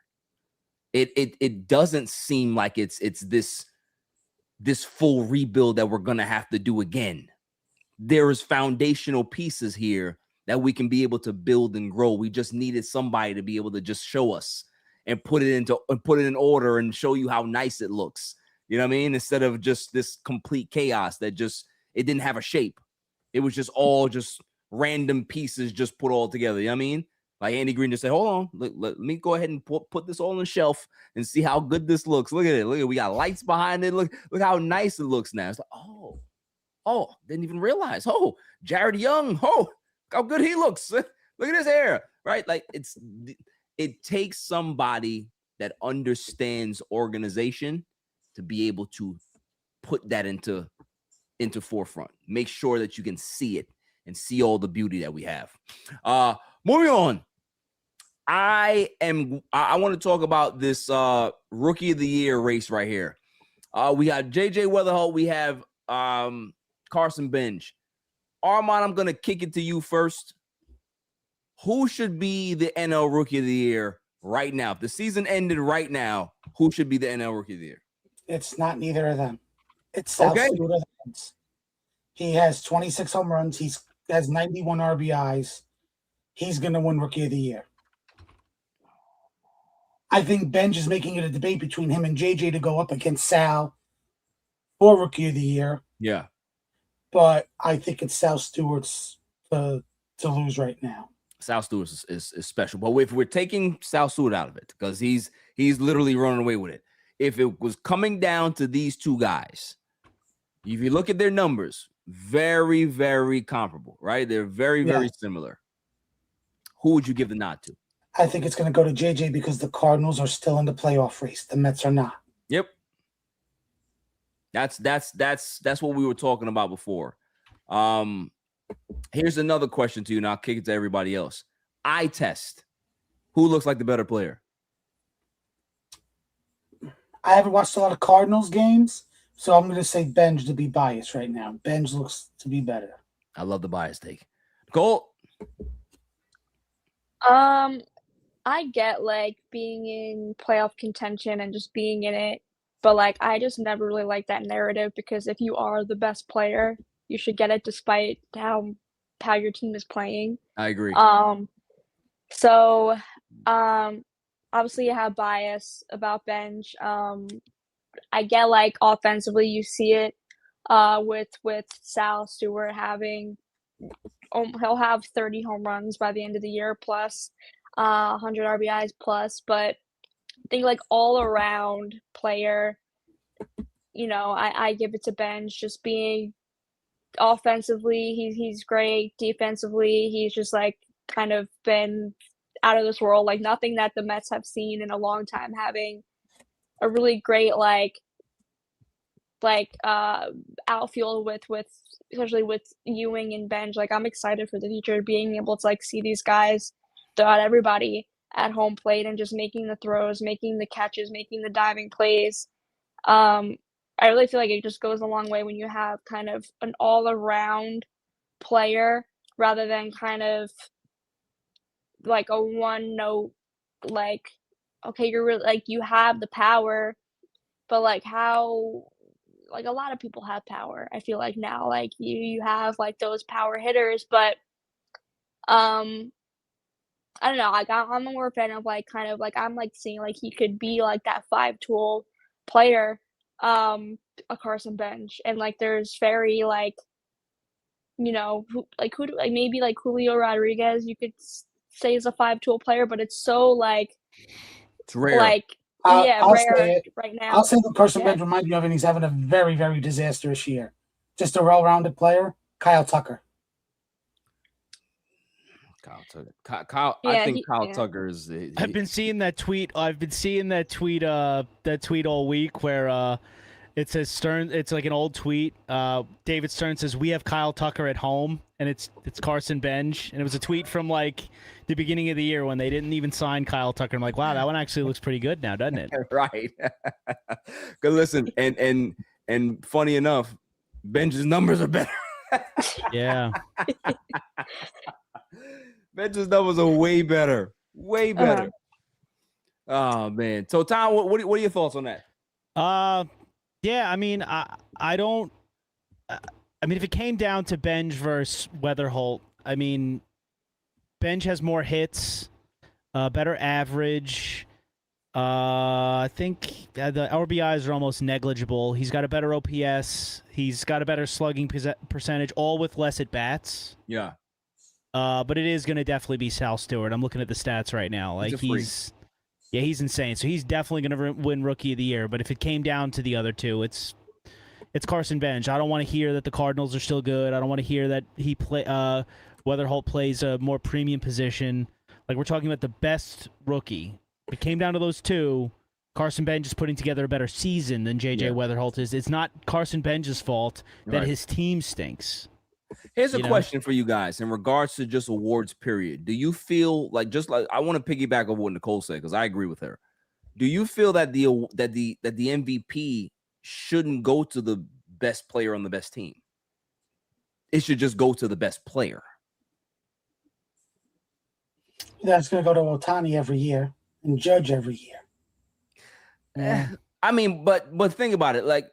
It doesn't seem like it's this full rebuild that we're going to have to do again. There is foundational pieces here that we can be able to build and grow. We just needed somebody to be able to just show us and put it in order and show you how nice it looks. You know what I mean? Instead of just this complete chaos that it didn't have a shape. It was just all just random pieces just put all together. You know what I mean? Like, Andy Green just said, hold on, let me go ahead and put this all on the shelf and see how good this looks. Look at it. We got lights behind it. Look how nice it looks now. It's like, oh, didn't even realize. Oh, Jared Young. Oh, how good he looks. Look at his hair, right? Like, it takes somebody that understands organization to be able to put that into forefront. Make sure that you can see it and see all the beauty that we have. Moving on. I want to talk about this rookie of the year race right here. We got JJ Weatherholt. We have Carson Benge. Armand, I'm going to kick it to you first. Who should be the NL Rookie of the Year right now? If the season ended right now, who should be the NL Rookie of the Year? It's not neither of them. It's Sal Stewart of the Mets. He has 26 home runs. He has 91 RBIs. He's going to win Rookie of the Year. I think Benge is making it a debate between him and JJ to go up against Sal for Rookie of the Year. Yeah. But I think it's Sal Stewart's to lose right now. Sal Stewart is special. But if we're taking Sal Stewart out of it, because he's literally running away with it. If it was coming down to these two guys, if you look at their numbers, very, very comparable, right? They're very, very similar. Who would you give the nod to? I think it's going to go to JJ because the Cardinals are still in the playoff race. The Mets are not. Yep. That's what we were talking about before. Here's another question to you, and I'll kick it to everybody else. Eye test. Who looks like the better player? I haven't watched a lot of Cardinals games, so I'm going to say Benge to be biased right now. Benge looks to be better. I love the bias take. Cole? I get like being in playoff contention and just being in it, but like I just never really liked that narrative because if you are the best player, you should get it despite how your team is playing. I agree. So obviously you have bias about Benge. I get like offensively you see it with Sal Stewart having he'll have 30 home runs by the end of the year plus 100 RBIs plus, but I think like all around player, you know, I give it to Benge. Just being offensively, he's great. Defensively, he's just like kind of been out of this world. Like nothing that the Mets have seen in a long time. Having a really great outfield with especially with Ewing and Benge. Like I'm excited for the future, being able to like see these guys throughout everybody at home plate and just making the throws, making the catches, making the diving plays. I really feel like it just goes a long way when you have kind of an all-around player rather than kind of like a one-note, like, okay, you're really, like, you have the power, but like how, like a lot of people have power. I feel like now, like you have like those power hitters, but I don't know. Like I'm more a fan of like kind of like I'm like seeing like he could be like that 5-tool player, a Carson Benge, and like there's very like, you know, maybe like Julio Rodriguez you could say is a 5-tool player, but it's so like it's rare. I'll rare right now. I'll say the Carson Benge reminds me of, and he's having a very, very disastrous year. Just a well-rounded player, Kyle Tucker. Kyle, I think Kyle Tucker is. I've been seeing that tweet. I've been seeing that tweet. That tweet all week where it says Stern. It's like an old tweet. David Stern says we have Kyle Tucker at home, and it's Carson Benge, and it was a tweet from like the beginning of the year when they didn't even sign Kyle Tucker. I'm like, wow, that one actually looks pretty good now, doesn't it? Right. Good. Listen, and funny enough, Benge's numbers are better. Yeah. Benge's numbers are way better. Way better. Oh man. So Tom, what are your thoughts on that? Yeah, I mean, I don't. I mean, if it came down to Benge versus Weatherholt, I mean, Benge has more hits, better average. I think the RBIs are almost negligible. He's got a better OPS. He's got a better slugging percentage, all with less at bats. Yeah. But it is going to definitely be Sal Stewart. I'm looking at the stats right now. Like he's insane. So he's definitely going to win Rookie of the Year. But if it came down to the other two, it's Carson Benge. I don't want to hear that the Cardinals are still good. I don't want to hear that Weatherholt plays a more premium position. Like we're talking about the best rookie. If it came down to those two, Carson Benge is putting together a better season than JJ Weatherholt is. It's not Carson Benge's fault that his team stinks. Here's a question for you guys in regards to just awards period. Do you feel like, just like I want to piggyback on what Nicole said because I agree with her. Do you feel that the MVP shouldn't go to the best player on the best team? It should just go to the best player. That's going to go to Ohtani every year and Judge every year. Yeah. I mean, but think about it. Like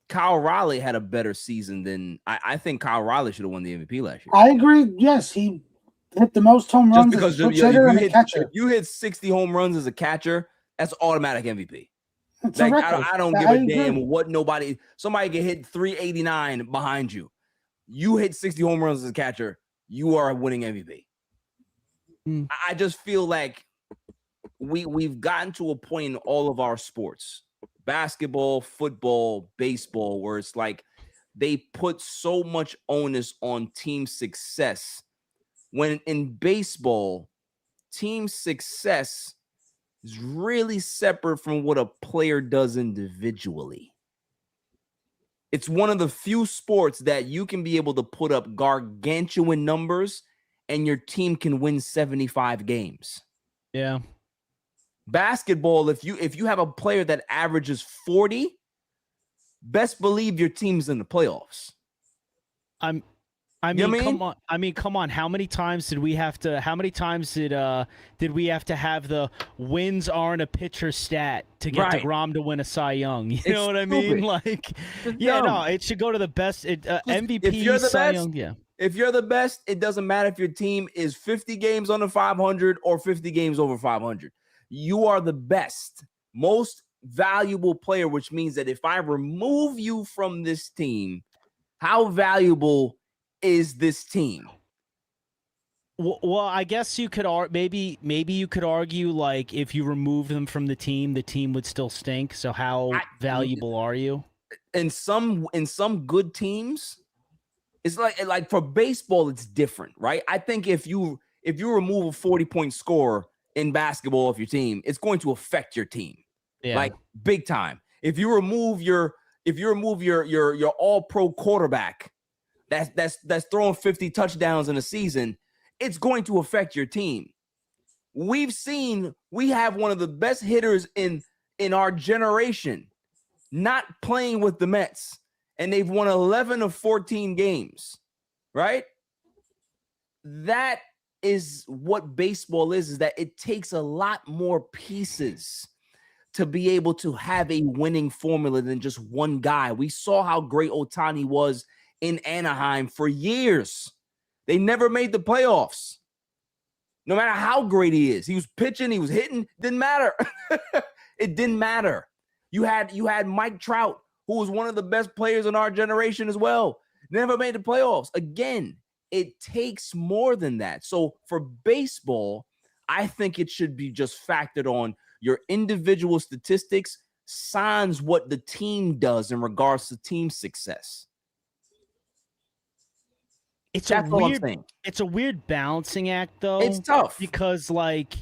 Kyle Riley had a better season than I think Kyle Riley should have won the MVP last year. I agree. Yes, he hit the most home runs as a pitcher and a catcher. If you hit 60 home runs as a catcher, that's automatic MVP. It's like, a record. I don't give a damn what somebody can hit 389 behind you. You hit 60 home runs as a catcher, you are winning MVP. I just feel like we've gotten to a point in all of our sports, basketball, football, baseball, where it's like they put so much onus on team success, when in baseball, team success is really separate from what a player does individually. It's one of the few sports that you can be able to put up gargantuan numbers and your team can win 75 games. Yeah. Basketball, if you have a player that averages 40, best believe your team's in the playoffs. Come on. How many times did we have to have the wins aren't a pitcher stat to get DeGrom to win a Cy Young? You know what I mean? Like, no, it should go to the best MVP. If you're the Cy best, Young, if you're the best, it doesn't matter if your team is 50 games under 500 or 50 games over 500. You are the best, most valuable player, which means that if I remove you from this team, how valuable is this team? Well, I guess you could maybe you could argue, like, if you remove them from the team would still stink. So how valuable are you? In some good teams, it's like for baseball, it's different, right? I think if you remove a 40-point scorer in basketball of your team, it's going to affect your team, like big time. If you remove your all-pro quarterback that's throwing 50 touchdowns in a season, it's going to affect your team. We have one of the best hitters in our generation not playing with the Mets, and they've won 11 of 14 games, right? That is what baseball is that it takes a lot more pieces to be able to have a winning formula than just one guy. We saw how great Ohtani was in Anaheim for years. They never made the playoffs. No matter how great he is. He was pitching, he was hitting, didn't matter. It didn't matter. You had Mike Trout, who was one of the best players in our generation as well. Never made the playoffs. Again, it takes more than that. So for baseball, I think it should be just factored on your individual statistics, signs what the team does in regards to team success. It's a weird balancing act, though. It's tough because, like,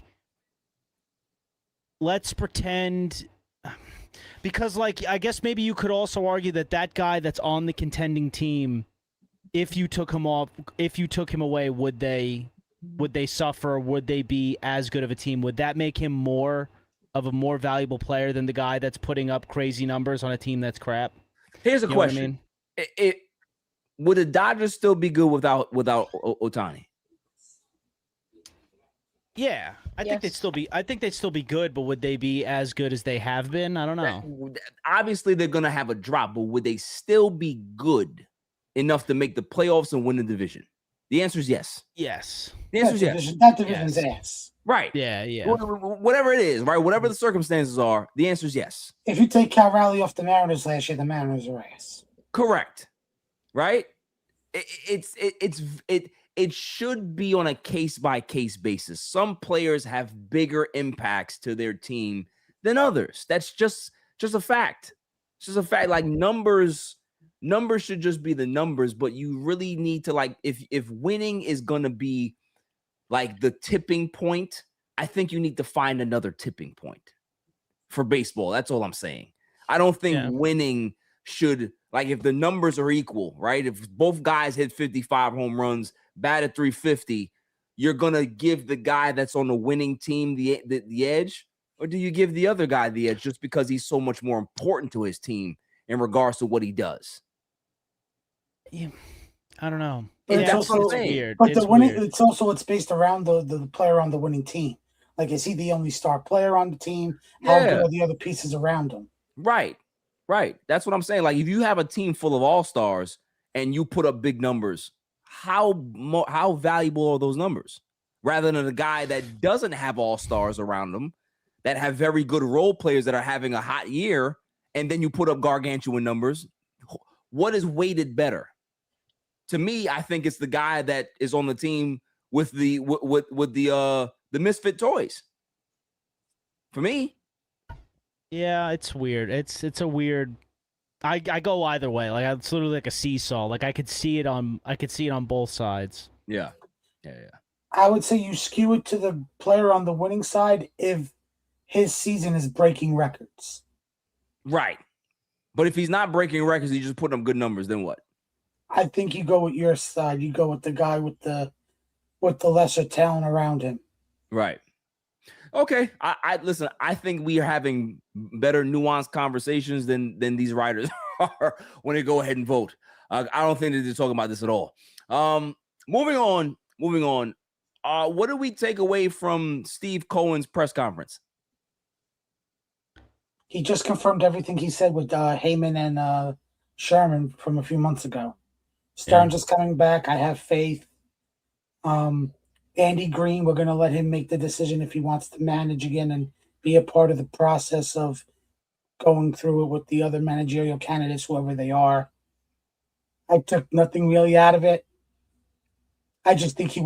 let's pretend. Because, like, I guess maybe you could also argue that guy that's on the contending team, if you took him away, would they suffer? Would they be as good of a team? Would that make him more of a more valuable player than the guy that's putting up crazy numbers on a team that's crap? Here's a question. I mean? Would the Dodgers still be good without Ohtani? Yeah, I think they'd still be good, but would they be as good as they have been? I don't know. Obviously, they're gonna have a drop, but would they still be good enough to make the playoffs and win the division? The answer is yes. Yes. The answer is yes. That division's ass. Right. Yeah. Whatever it is, right? Whatever the circumstances are, the answer is yes. If you take Cal Raleigh off the Mariners last year, the Mariners are ass. Correct. Right? It should be on a case-by-case basis. Some players have bigger impacts to their team than others. That's just a fact. It's just a fact. Like, numbers should just be the numbers, but you really need to, like, if winning is going to be like the tipping point, I think you need to find another tipping point for baseball. That's all I'm saying. I don't think winning should, like, if the numbers are equal, right? If both guys hit 55 home runs, batted 350, you're going to give the guy that's on the winning team the edge? Or do you give the other guy the edge just because he's so much more important to his team in regards to what he does? Yeah, I don't know. That's what I'm saying. Weird. But it's based around the player on the winning team. Like, is he the only star player on the team? How good are the other pieces around him? Right. That's what I'm saying. Like, if you have a team full of all-stars and you put up big numbers, how valuable are those numbers? Rather than a guy that doesn't have all-stars around them, that have very good role players that are having a hot year, and then you put up gargantuan numbers, what is weighted better? to me, I think it's the guy that is on the team with the misfit toys. For me. Yeah, it's weird. It's a weird. I go either way. Like it's literally like a seesaw. Like I could see it on both sides. Yeah. I would say you skew it to the player on the winning side if his season is breaking records. Right. But if he's not breaking records, he's just putting up good numbers, then what? I think you go with your side. You go with the guy with the lesser talent around him. Right. Okay. I listen, I think we are having better nuanced conversations than these writers are when they go ahead and vote. I don't think that they're talking about this at all. Moving on. What do we take away from Steve Cohen's press conference? He just confirmed everything he said with Heyman and Sherman from a few months ago. Stearns is coming back. I have faith. Andy Green, we're going to let him make the decision if he wants to manage again and be a part of the process of going through it with the other managerial candidates, whoever they are. I took nothing really out of it. I just think he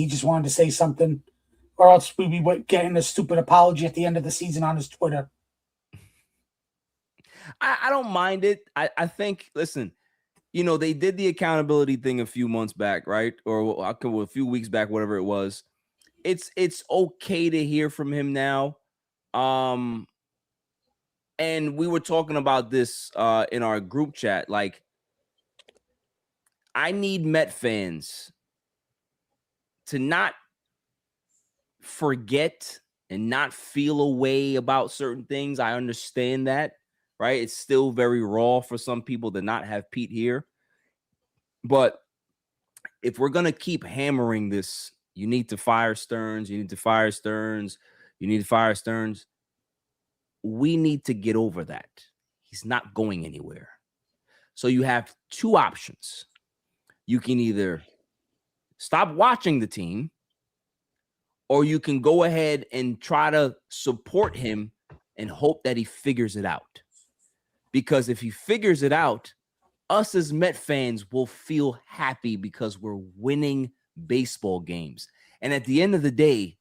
just wanted to say something, or else we'd be getting a stupid apology at the end of the season on his Twitter. I don't mind it. I think, listen, they did the accountability thing a few months back, right? Or a few weeks back, whatever it was. It's okay to hear from him now. And we were talking about this in our group chat. Like, I need Met fans to not forget and not feel a way about certain things. I understand that, right? It's still very raw for some people to not have Pete here. But if we're going to keep hammering this, you need to fire Stearns, you need to fire Stearns, you need to fire Stearns. We need to get over that. He's not going anywhere. So you have two options. You can either stop watching the team, or you can go ahead and try to support him and hope that he figures it out. Because if he figures it out, us as Met fans will feel happy because we're winning baseball games. And at the end of the day,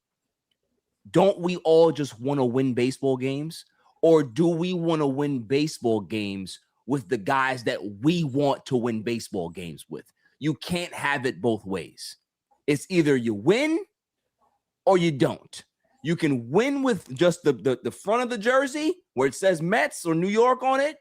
don't we all just want to win baseball games? Or do we want to win baseball games with the guys that we want to win baseball games with? You can't have it both ways. It's either you win or you don't. You can win with just the front of the jersey where it says Mets or New York on it,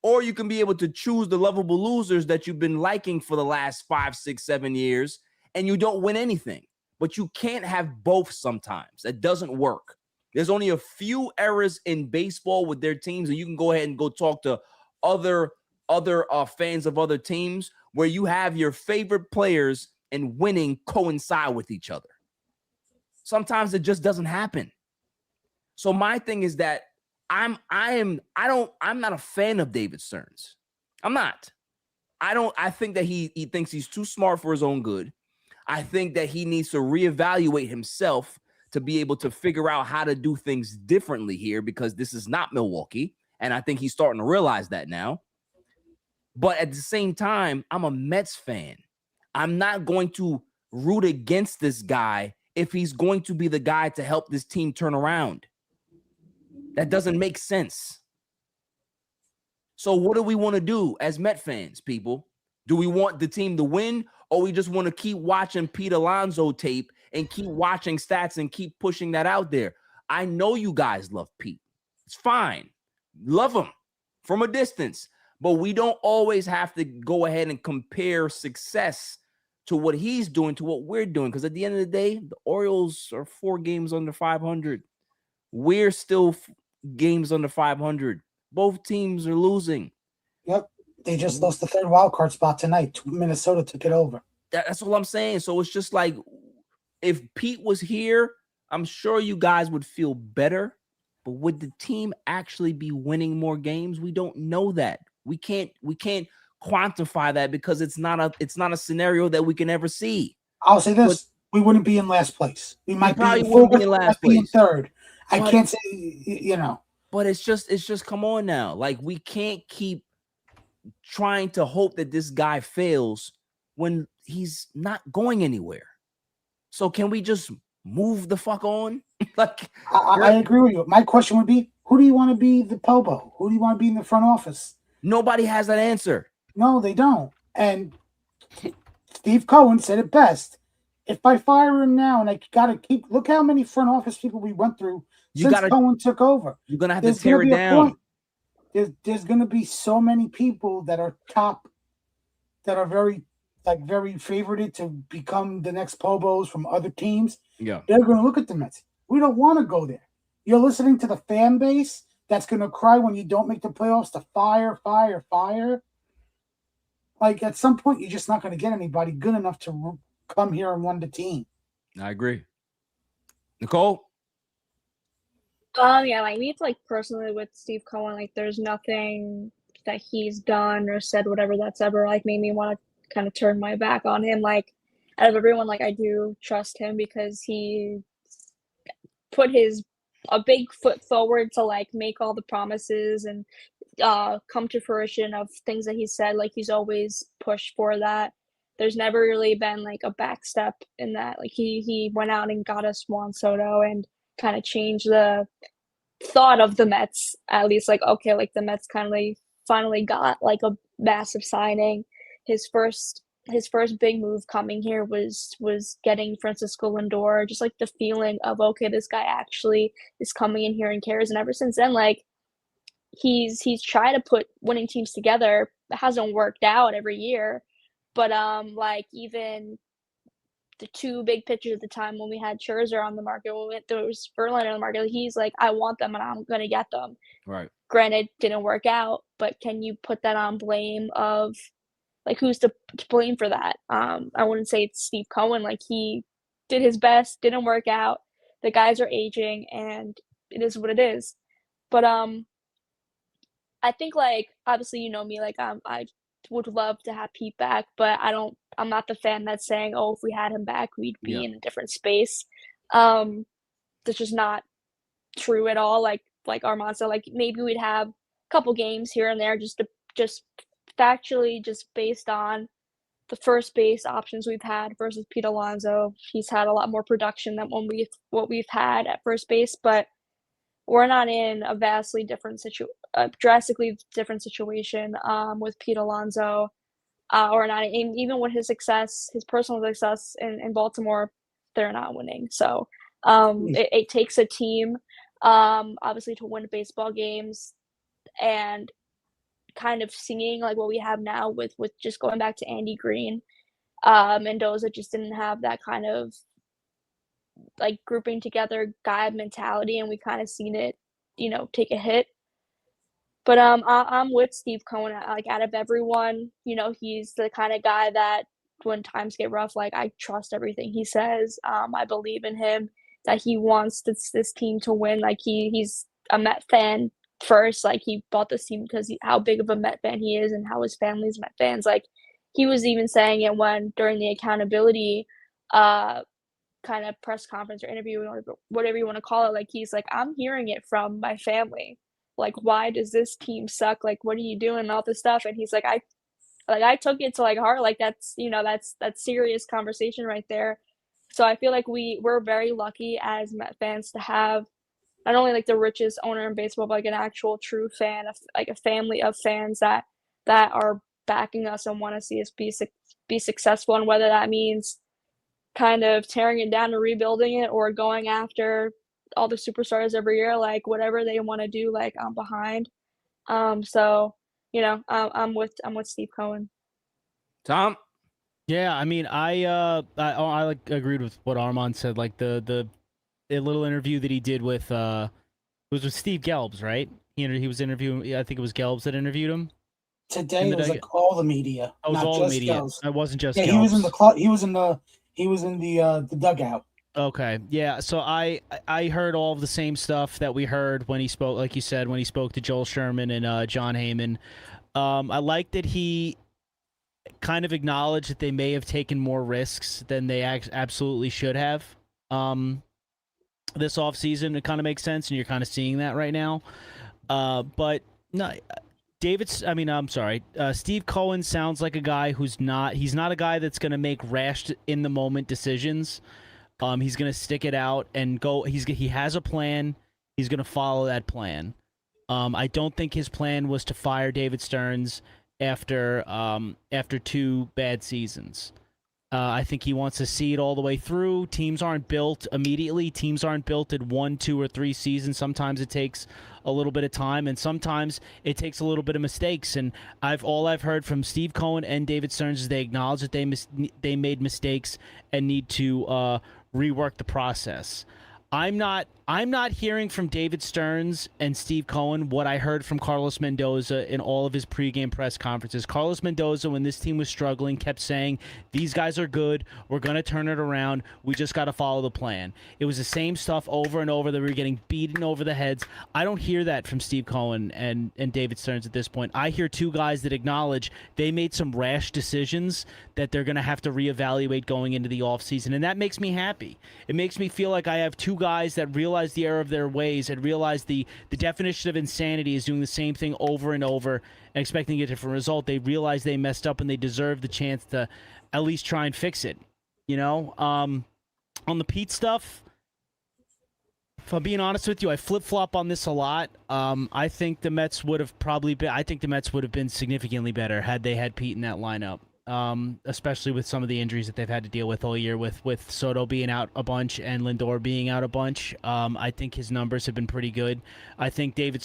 or you can be able to choose the lovable losers that you've been liking for the last 5, 6, 7 years, and you don't win anything. But you can't have both sometimes. That doesn't work. There's only a few eras in baseball with their teams, and you can go ahead and go talk to other fans of other teams where you have your favorite players and winning coincide with each other. Sometimes it just doesn't happen. So my thing is that I'm not a fan of David Stearns. I'm not. I think that he thinks he's too smart for his own good. I think that he needs to reevaluate himself to be able to figure out how to do things differently here, because this is not Milwaukee. And I think he's starting to realize that now. But at the same time, I'm a Mets fan. I'm not going to root against this guy if he's going to be the guy to help this team turn around. That doesn't make sense. So what do we want to do as Met fans, people? Do we want the team to win, or we just want to keep watching Pete Alonso tape and keep watching stats and keep pushing that out there? I know you guys love Pete. It's fine. Love him from a distance. But we don't always have to go ahead and compare success to what he's doing to what we're doing. Because at the end of the day, the Orioles are 4 games under 500. We're still games under 500. Both teams are losing. Yep. They just lost the third wild card spot tonight. Minnesota took it over. That's all I'm saying. So it's just like, if Pete was here, I'm sure you guys would feel better. But would the team actually be winning more games? We don't know that. We can't quantify that because it's not a scenario that we can ever see. I'll say this: we wouldn't be in last place. We might probably be wouldn't be in last place. In third. I can't say, But it's just come on now. Like, we can't keep trying to hope that this guy fails when he's not going anywhere. So can we just move the fuck on? Like, I agree with you. My question would be, who do you want to be the Pobo? Who do you want to be in the front office? nobody has that answer. No, they don't. And Steve Cohen said it best. If I fire him now and I got to keep, look how many front office people we went through since Cohen took over. You're going to have to tear it down. There's going to be so many people that are top, that are very favorited to become the next Pobos from other teams. Yeah. They're going to look at the Mets. We don't want to go there. You're listening to the fan base that's going to cry when you don't make the playoffs to fire. Like, at some point, you're just not going to get anybody good enough to come here and run the team. I agree. Nicole? Yeah, like me, it's like personally with Steve Cohen, like there's nothing that he's done or said, whatever, that's ever like made me want to kind of turn my back on him. Like, out of everyone, like I do trust him because he put a big foot forward to like make all the promises and come to fruition of things that he said. Like, he's always pushed for that. There's never really been like a backstep in that. Like, he went out and got us Juan Soto and kind of changed the thought of the Mets, at least. Like, okay, like the Mets kind of finally got like a massive signing. His first big move coming here was getting Francisco Lindor. Just like the feeling of, okay, this guy actually is coming in here and cares. And ever since then, like he's tried to put winning teams together. It hasn't worked out every year, but like even the two big pitchers at the time when we had Scherzer on the market, when there was Verlander on the market, he's like, I want them and I'm gonna get them. Right. Granted, didn't work out, but can you put that on blame of like who's to blame for that? I wouldn't say it's Steve Cohen. Like, he did his best, didn't work out. The guys are aging, and it is what it is. But I think, like, obviously, you know me, like I would love to have Pete back, but I'm not the fan that's saying, oh, if we had him back, we'd be in a different space. That's just not true at all. Like Armand said, like maybe we'd have a couple games here and there just factually, just based on the first base options we've had versus Pete Alonso. He's had a lot more production than what we've had at first base, but we're not in a drastically different situation with Pete Alonso, or not. Even with his success, his personal success in Baltimore, they're not winning. So it takes a team, obviously, to win baseball games, and kind of seeing like what we have now with just going back to Andy Green. Mendoza just didn't have that kind of like grouping together guy mentality, and we kind of seen it, take a hit. But I'm with Steve Cohen. Like, out of everyone, he's the kind of guy that when times get rough, like I trust everything he says. I believe in him, that he wants this team to win. Like he's a Met fan first. Like, he bought this team because how big of a Met fan he is and how his family's Met fans. Like, he was even saying it during the accountability kind of press conference or interview, or whatever you want to call it. Like, he's like, I'm hearing it from my family. Like, why does this team suck? Like, what are you doing? And all this stuff. And he's like, I took it to like heart. Like, that's serious conversation right there. So I feel like we're very lucky as Met fans to have not only like the richest owner in baseball, but like an actual true fan, like a family of fans that are backing us and want to see us be successful. And whether that means kind of tearing it down and rebuilding it, or going after all the superstars every year, like whatever they want to do, like I'm behind. So I'm with Steve Cohen. Tom? Yeah, I mean, I like agreed with what Armand said. Like the little interview that he did with it was with Steve Gelbs, right? He was interviewing. I think it was Gelbs that interviewed him. Today it was like all the media. Oh, it was all the media. It wasn't just Gelbs. He was in the club. He was in the dugout. Okay, yeah. So I heard all of the same stuff that we heard when he spoke, like you said, when he spoke to Joel Sherman and John Heyman. I like that he kind of acknowledged that they may have taken more risks than they absolutely should have. This offseason, it kind of makes sense, and you're kind of seeing that right now. But no, Steve Cohen sounds like a guy he's not a guy that's going to make rash in the moment decisions. He's going to stick it out and go. He has a plan. He's going to follow that plan. I don't think his plan was to fire David Stearns after 2 bad seasons. I think he wants to see it all the way through. Teams aren't built immediately. Teams aren't built in 1, 2, or 3 seasons. Sometimes it takes a little bit of time, and sometimes it takes a little bit of mistakes. And all I've heard from Steve Cohen and David Stearns is they acknowledge that they made mistakes and need to rework the process. I'm not hearing from David Stearns and Steve Cohen what I heard from Carlos Mendoza in all of his pregame press conferences. Carlos Mendoza, when this team was struggling, kept saying, these guys are good. We're going to turn it around. We just got to follow the plan. It was the same stuff over and over that we were getting beaten over the heads. I don't hear that from Steve Cohen and David Stearns at this point. I hear 2 guys that acknowledge they made some rash decisions that they're going to have to reevaluate going into the offseason, and that makes me happy. It makes me feel like I have 2 guys that realize the error of their ways and realize the definition of insanity is doing the same thing over and over and expecting a different result. They realize they messed up and they deserve the chance to at least try and fix it. On the Pete stuff, if I'm being honest with you, I flip-flop on this a lot. I think the Mets would have been significantly better had they had Pete in that lineup. Especially with some of the injuries that they've had to deal with all year, with Soto being out a bunch and Lindor being out a bunch. I think his numbers have been pretty good. I think David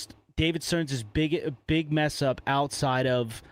Stearns' big mess up outside of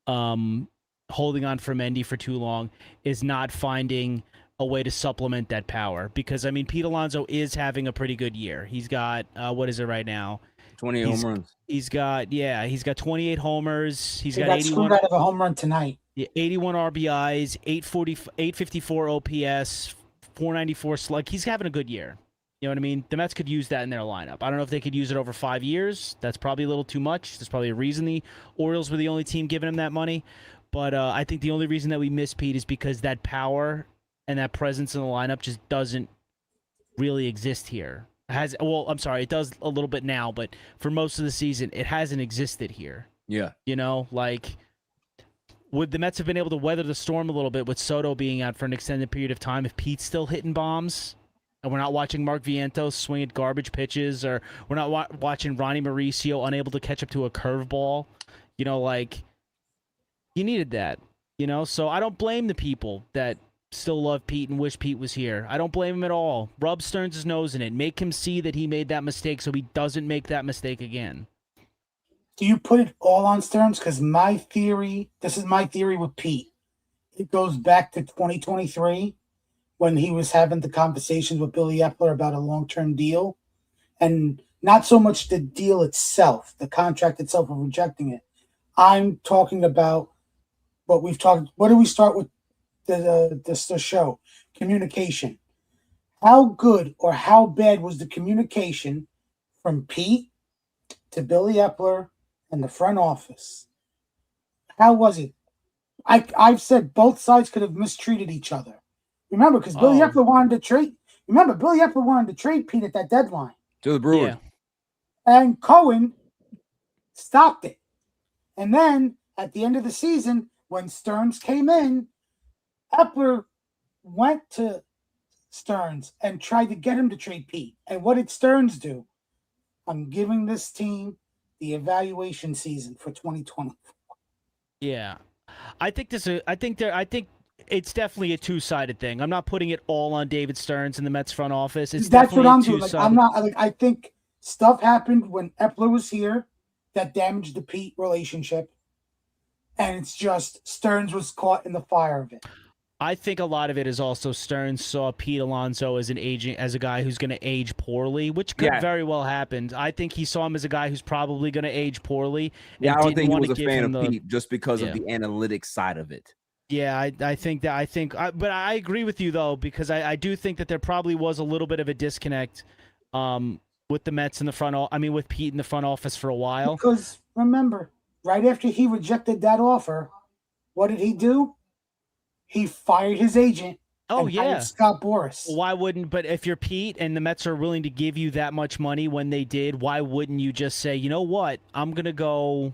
holding on for Mendy for too long is not finding a way to supplement that power. Because, Pete Alonso is having a pretty good year. He's got, what is it right now? 28 home runs. He's got 28 homers. He got screwed out of a home run tonight. 81 RBIs, 854 OPS, 494 slug. He's having a good year. You know what I mean? The Mets could use that in their lineup. I don't know if they could use it over 5 years. That's probably a little too much. There's probably a reason the Orioles were the only team giving him that money. But I think the only reason that we miss Pete is because that power and that presence in the lineup just doesn't really exist here. It does a little bit now, but for most of the season, it hasn't existed here. Yeah. Would the Mets have been able to weather the storm a little bit with Soto being out for an extended period of time if Pete's still hitting bombs and we're not watching Mark Vientos swing at garbage pitches, or we're not watching Ronnie Mauricio unable to catch up to a curveball? You needed that. So I don't blame the people that still love Pete and wish Pete was here. I don't blame him at all. Rub Stearns' nose in it. Make him see that he made that mistake so he doesn't make that mistake again. Do you put it all on Stearns? Because this is my theory with Pete. It goes back to 2023 when he was having the conversations with Billy Epler about a long-term deal. And not so much the deal itself, the contract itself of rejecting it. I'm talking about what we've talked. What do we start with the show? Communication. How good or how bad was the communication from Pete to Billy Epler and the front office? How was it? I've said both sides could have mistreated each other. Remember, because Billy Epler wanted to trade. Remember, Billy Epler wanted to trade Pete at that deadline to the Brewers, and Cohen stopped it. And then at the end of the season, when Stearns came in, Epler went to Stearns and tried to get him to trade Pete. And what did Stearns do? I'm giving this team the evaluation season for 2020. Yeah, I think it's definitely a two-sided thing. I'm not putting it all on David Stearns and the Mets front office. That's what I'm doing. I think stuff happened when Epler was here that damaged the Pete relationship, and it's just Stearns was caught in the fire of it. I think a lot of it is also Stearns saw Pete Alonso as a guy who's going to age poorly, which could very well happen. I think he saw him as a guy who's probably going to age poorly. Yeah, I don't think he was a fan of Pete just because of the analytics side of it. Yeah, but I agree with you though, because I do think that there probably was a little bit of a disconnect with the Mets in the with Pete in the front office for a while. Because remember, right after he rejected that offer, what did he do? He fired his agent. Hired Scott Boras. Why wouldn't? But if you're Pete and the Mets are willing to give you that much money when they did, why wouldn't you just say, you know what, I'm gonna go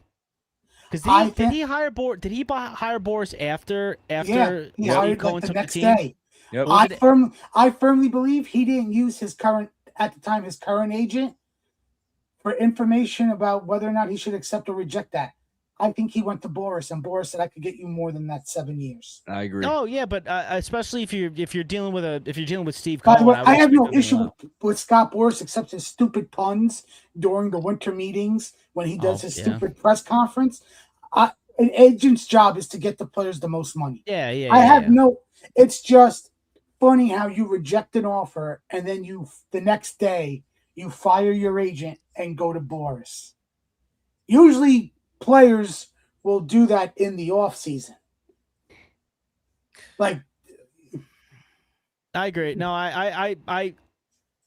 Because did he hire Boris? Did he hire Boris after he Steve hired Cohen like the took next the team? day. Yep. I firmly believe he didn't use his current agent for information about whether or not he should accept or reject that. I think he went to Boris, and Boris said, "I could get you more than that 7 years." I agree. Oh yeah, but especially if you're dealing with Steve By the Cohen, way, I have no expect him issue to- with Scott Boris except his stupid puns during the winter meetings when he does his stupid press conference. An agent's job is to get the players the most money. It's just funny how you reject an offer and then the next day you fire your agent and go to Boris. Usually players will do that in the off season. Like, I agree. No, I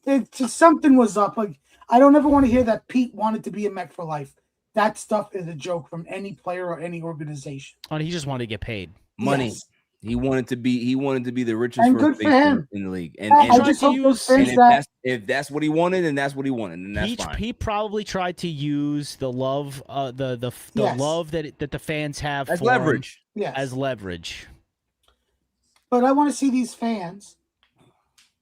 it's just something was up. Like, I don't ever want to hear that Pete wanted to be a Met for life. That stuff is a joke from any player or any organization. Oh, he just wanted to get paid Money. Yes. He wanted to be the richest And first good for him. in the league. I just hope those fans if that's what he wanted, then that's what he wanted, and that's fine. He probably tried to use the love, the love that the fans have as for leverage. him as leverage. But I want to see these fans.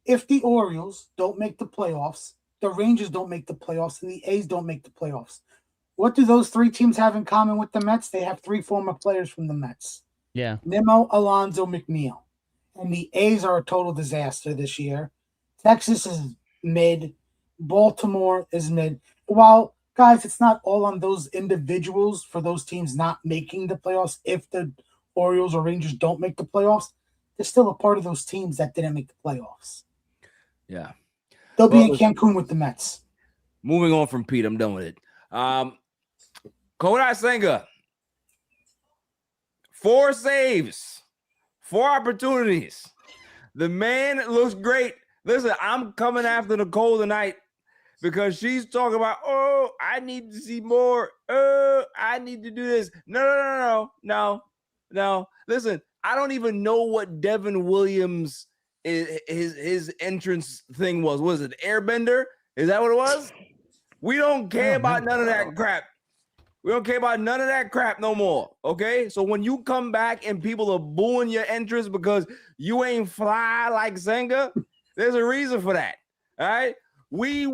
If the Orioles don't make the playoffs, the Rangers don't make the playoffs, and the A's don't make the playoffs, what do those three teams have in common with the Mets? They have three former players from the Mets. Yeah. Nimmo, Alonso, McNeil. And the A's are a total disaster this year. Texas is mid. Baltimore is mid. While, guys, it's not all on those individuals for those teams not making the playoffs. If the Orioles or Rangers don't make the playoffs, they're still a part of those teams that didn't make the playoffs. Yeah. They'll be in Cancun with the Mets. Moving on from Pete, I'm done with it. Kodai Senga, 4 saves, 4 opportunities. The man looks great. Listen, I'm coming after Nicole tonight because she's talking about, oh, I need to see more. I need to do this. No. Listen, I don't even know what Devin Williams his entrance thing was. Was it Airbender? Is that what it was? We don't care about none of that crap. We don't care about none of that crap no more. Okay. So when you come back and people are booing your entrance because you ain't fly like Senga, there's a reason for that. All right. We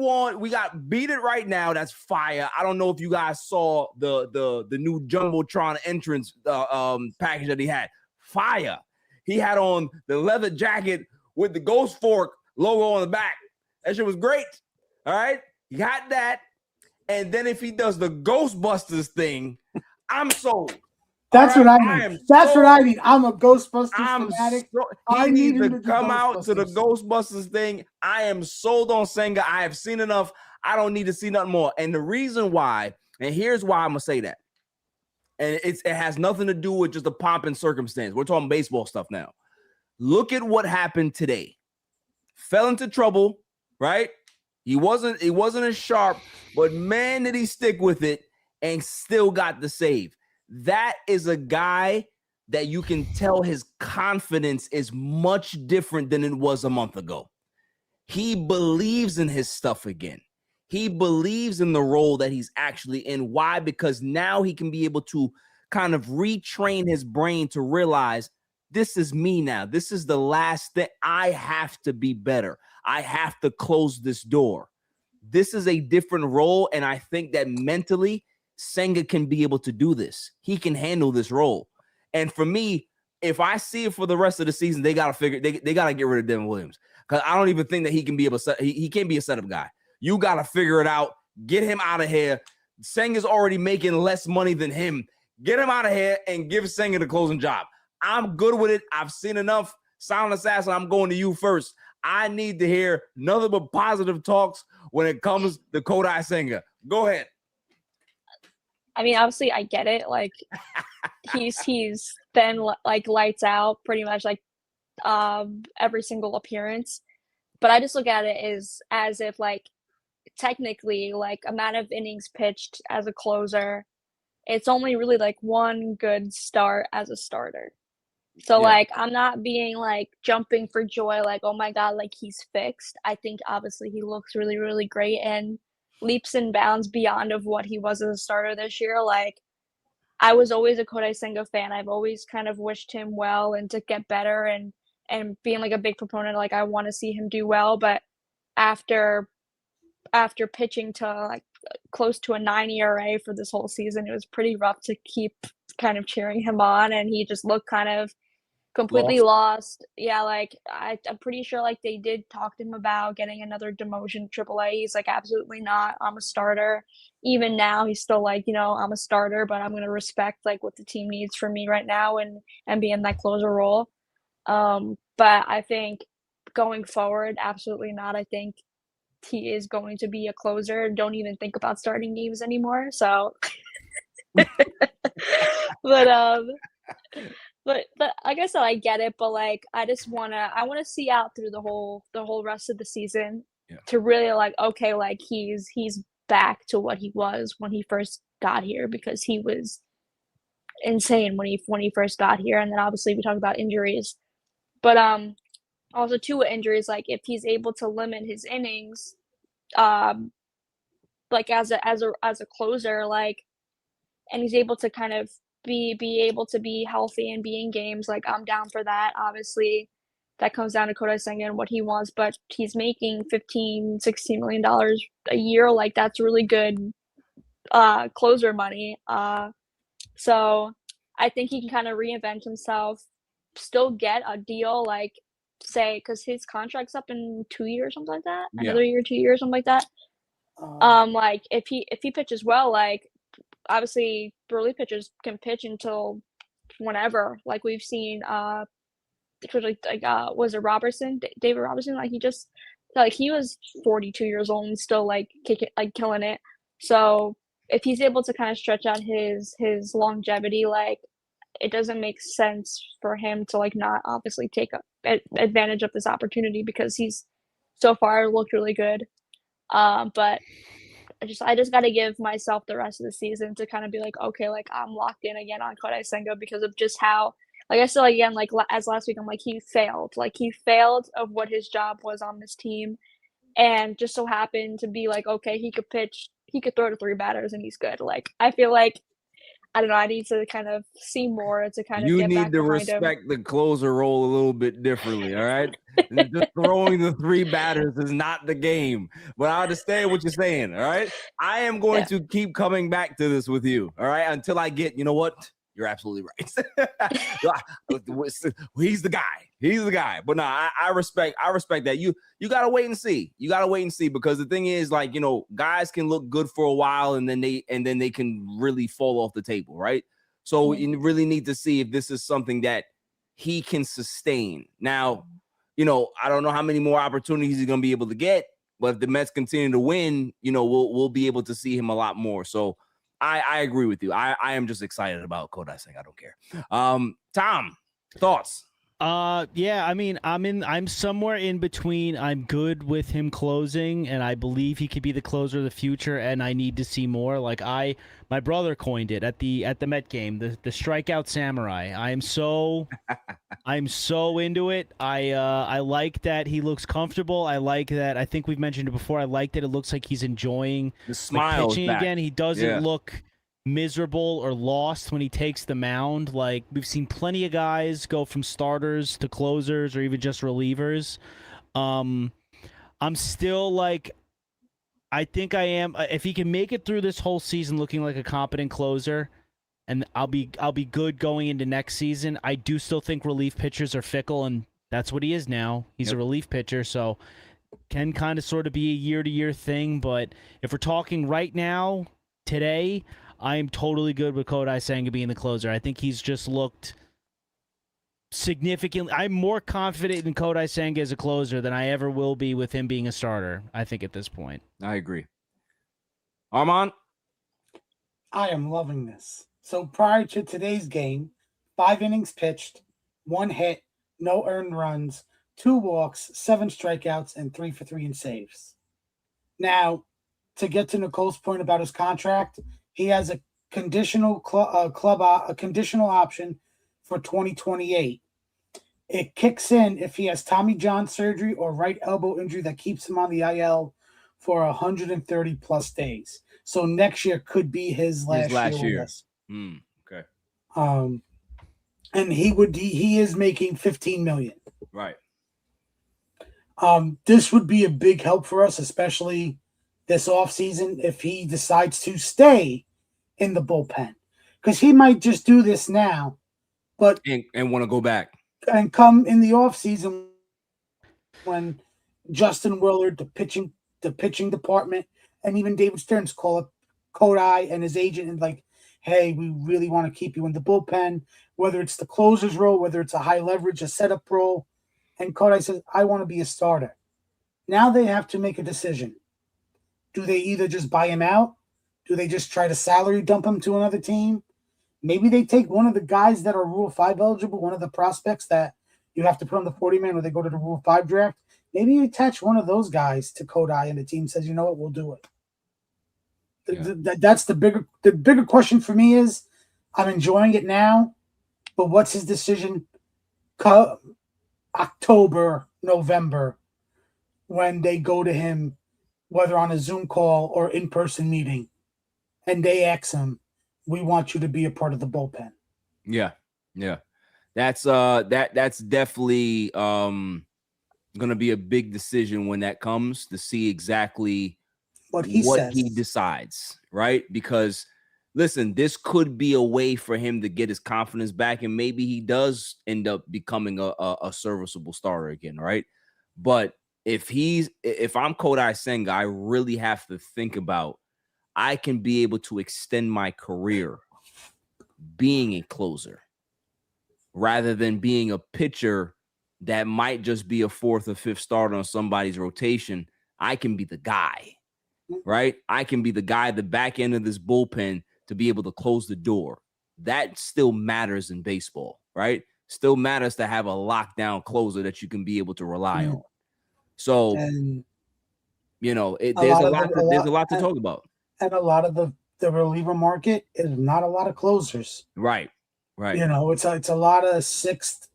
got Beat It Right Now. That's fire. I don't know if you guys saw the new Jumbotron entrance package that he had. Fire. He had on the leather jacket with the Ghost Fork logo on the back. That shit was great. All right. You got that. And then if he does the Ghostbusters thing, I'm sold. That's what I mean. That's what I mean. I'm a Ghostbusters fanatic. He needs to come out to the Ghostbusters thing. I am sold on Senga. I have seen enough. I don't need to see nothing more. And the reason why, and here's why I'm going to say that. And it has nothing to do with just the pomp and circumstance. We're talking baseball stuff now. Look at what happened today. Fell into trouble, right? He wasn't as sharp, but man, did he stick with it and still got the save. That is a guy that you can tell his confidence is much different than it was a month ago. He believes in his stuff again. He believes in the role that he's actually in. Why? Because now he can be able to kind of retrain his brain to realize this is me now. This is the last thing. I have to be better. I have to close this door. This is a different role, and I think that mentally, Senga can be able to do this. He can handle this role. And for me, if I see it for the rest of the season, they got to they got to get rid of Devin Williams, because I don't even think that he can be able to he can't be a setup guy. You got to figure it out. Get him out of here. Senga's already making less money than him. Get him out of here and give Senga the closing job. I'm good with it. I've seen enough. Silent Assassin, I'm going to you first. I need to hear nothing but positive talks when it comes to Kodai Senga. Go ahead. I mean, obviously, I get it. Like, he's been like lights out pretty much like every single appearance. But I just look at it as if like technically like amount of innings pitched as a closer, it's only really like one good start as a starter. So like I'm not being like jumping for joy like, oh my God, like he's fixed. I think obviously he looks really, really great and leaps and bounds beyond of what he was as a starter this year. Like I was always a Kodai Senga fan. I've always kind of wished him well and to get better and being like a big proponent, like I want to see him do well. But after pitching to like close to a 9 ERA for this whole season, it was pretty rough to keep kind of cheering him on, and he just looked kind of completely lost. Yeah, like I'm pretty sure like they did talk to him about getting another demotion to AAA. He's like, absolutely not. I'm a starter. Even now, he's still like, I'm a starter, but I'm gonna respect like what the team needs from me right now and be in that closer role. But I think going forward, absolutely not. I think he is going to be a closer. Don't even think about starting games anymore. So, but like I said, I get it. But like, I want to see out through the whole rest of the season to really like, okay, like he's back to what he was when he first got here, because he was insane when he first got here. And then obviously we talk about injuries, but also two injuries, like if he's able to limit his innings, like as a closer, like, and he's able to kind of be able to be healthy and be in games, like I'm down for that. Obviously that comes down to Kodai Senga and what he wants, but he's making $15-16 million a year. Like that's really good closer money. So I think he can kind of reinvent himself, still get a deal, like say, because his contract's up in 2 years, something like that. Another year, 2 years, something like that. Like if he pitches well, like obviously relief pitchers can pitch until whenever. Like we've seen, was it Robertson, David Robertson? Like he was 42 years old and still like killing it. So if he's able to kind of stretch out his longevity, like it doesn't make sense for him to like not obviously take advantage of this opportunity, because he's so far looked really good. But I just got to give myself the rest of the season to kind of be like, okay, like I'm locked in again on Kodai Senga, because of just how, like I said again, like as last week, I'm like he failed of what his job was on this team, and just so happened to be like, okay, he could pitch, he could throw to 3 batters and he's good. Like I feel like, I don't know, I need to kind of see more to kind of get back behind him. You need to respect the closer role a little bit differently, all right? Just throwing the 3 batters is not the game. But I understand what you're saying, all right? I am going to keep coming back to this with you, all right? Until I get, you know what? You're absolutely right. He's the guy. He's the guy. But no, I respect that. You gotta wait and see. You gotta wait and see, because the thing is, like, guys can look good for a while and then they can really fall off the table, right? So you really need to see if this is something that he can sustain. Now, I don't know how many more opportunities he's gonna be able to get, but if the Mets continue to win, we'll be able to see him a lot more. So I agree with you. I am just excited about Kodai Senga. I don't care. Tom, thoughts? Yeah, I mean, I'm somewhere in between. I'm good with him closing, and I believe he could be the closer of the future, and I need to see more. Like my brother coined it at the Met game, the strikeout samurai. I'm so into it. I like that he looks comfortable. I like that. I think we've mentioned it before. I like that it looks like he's enjoying the smile pitching again. He doesn't look miserable or lost when he takes the mound. Like we've seen plenty of guys go from starters to closers or even just relievers. I'm still like, I think I am. If he can make it through this whole season looking like a competent closer, and I'll be good going into next season. I do still think relief pitchers are fickle, and that's what he is now. He's a relief pitcher, so can kind of sort of be a year-to-year thing. But if we're talking right now, today, I am totally good with Kodai Senga being the closer. I think he's just looked significantly. I'm more confident in Kodai Senga as a closer than I ever will be with him being a starter, I think, at this point. I agree. Armand? I am loving this. So prior to today's game, 5 innings pitched, 1 hit, no earned runs, 2 walks, 7 strikeouts, and 3 for 3 in saves. Now, to get to Nicole's point about his contract, he has a conditional conditional option for 2028. It kicks in if he has Tommy John surgery or right elbow injury that keeps him on the IL for 130 plus days. So next year could be his last year. Okay. And he is making $15 million. Right. This would be a big help for us, especially this offseason, if he decides to stay in the bullpen. Because he might just do this now, but and want to go back. And come in the offseason when Justin Willard, the pitching department, and even David Stearns call up Kodai and his agent and like, hey, we really want to keep you in the bullpen, whether it's the closer's role, whether it's a high leverage, a setup role. And Kodai says, I want to be a starter. Now they have to make a decision. Do they either just buy him out? Do they just try to salary dump him to another team? Maybe they take one of the guys that are Rule 5 eligible, one of the prospects that you have to put on the 40-man or they go to the Rule 5 draft. Maybe you attach one of those guys to Kodai and the team says, you know what, we'll do it. Yeah. That's the bigger question for me is I'm enjoying it now, but what's his decision October, November, when they go to him, whether on a Zoom call or in-person meeting, and they ask him, we want you to be a part of the bullpen. Yeah. That's definitely gonna be a big decision when that comes to see exactly what he decides, right? Because listen, this could be a way for him to get his confidence back, and maybe he does end up becoming a serviceable starter again, right? But if I'm Kodai Senga, I really have to think about I can be able to extend my career being a closer rather than being a pitcher that might just be a fourth or fifth starter on somebody's rotation. I can be the guy, right? I can be the guy at the back end of this bullpen to be able to close the door. That still matters in baseball, right? Still matters to have a lockdown closer that you can be able to rely on. So, there's a lot to talk about. And a lot of the reliever market is not a lot of closers. Right. It's a lot of sixth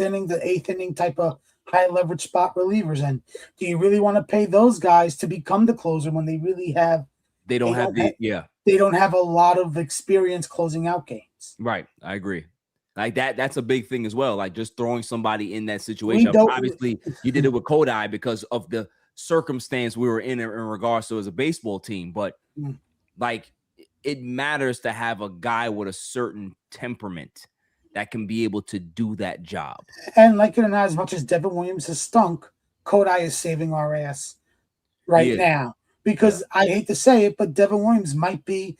inning to eighth inning type of high leverage spot relievers. And do you really want to pay those guys to become the closer when they really have? They don't have a lot of experience closing out games. Right. I agree. Like that's a big thing as well. Like just throwing somebody in that situation. Obviously, you did it with Kodai because of the circumstance we were in regards to as a baseball team. But like it matters to have a guy with a certain temperament that can be able to do that job. And like it or not, as much as Devin Williams has stunk, Kodai is saving our ass right now. Because I hate to say it, but Devin Williams might be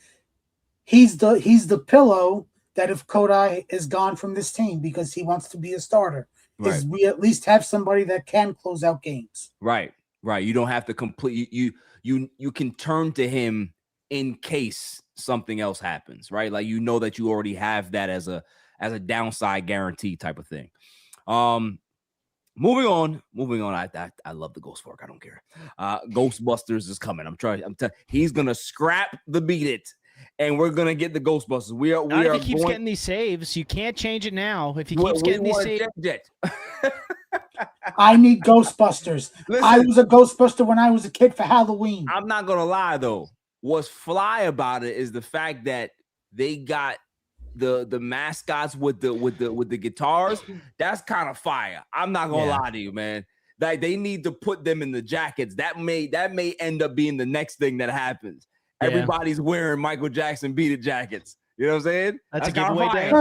he's the pillow that if Kodai is gone from this team because he wants to be a starter, is we at least have somebody that can close out games. Right. You don't have to complete you can turn to him in case something else happens, right? Like that you already have that as a downside guarantee type of thing. Moving on. I love the Ghost Fork. I don't care. Ghostbusters is coming. He's gonna scrap the Beat It, and we're gonna get the Ghostbusters. We are. If he keeps getting these saves, you can't change it now. If he keeps getting these saves, I need Ghostbusters. Listen, I was a Ghostbuster when I was a kid for Halloween. I'm not gonna lie though. What's fly about it is the fact that they got the mascots with the guitars. That's kind of fire. I'm not gonna lie to you, man. Like they need to put them in the jackets. That may end up being the next thing that happens. Everybody's wearing Michael Jackson Beat It jackets. You know what I'm saying? That's a giveaway day.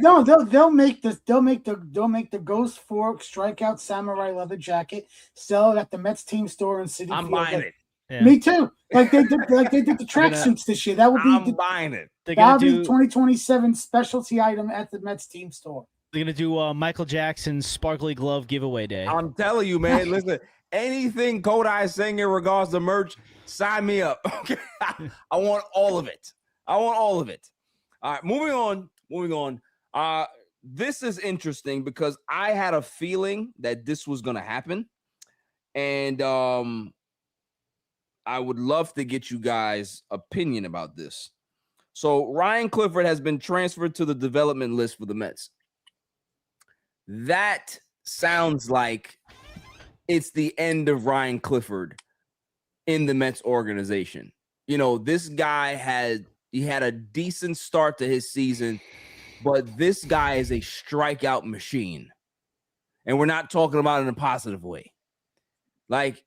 No, they'll make the Ghost Fork Strikeout Samurai leather jacket. Sell it at the Mets team store in City Field. I'm buying it. Yeah. Me too. Like they did the tracksuits this year. That would be I'm buying it. That'll be 2027 specialty item at the Mets team store. They're gonna do Michael Jackson's sparkly glove giveaway day. I'm telling you, man. Listen, anything Kodai Senga in regards to merch, sign me up. Okay, I want all of it. All right, moving on. This is interesting because I had a feeling that this was gonna happen, and I would love to get you guys' opinion about this. So Ryan Clifford has been transferred to the development list for the Mets. That sounds like it's the end of Ryan Clifford in the Mets organization. This guy had He had a decent start to his season, but this guy is a strikeout machine. And we're not talking about it in a positive way. Like,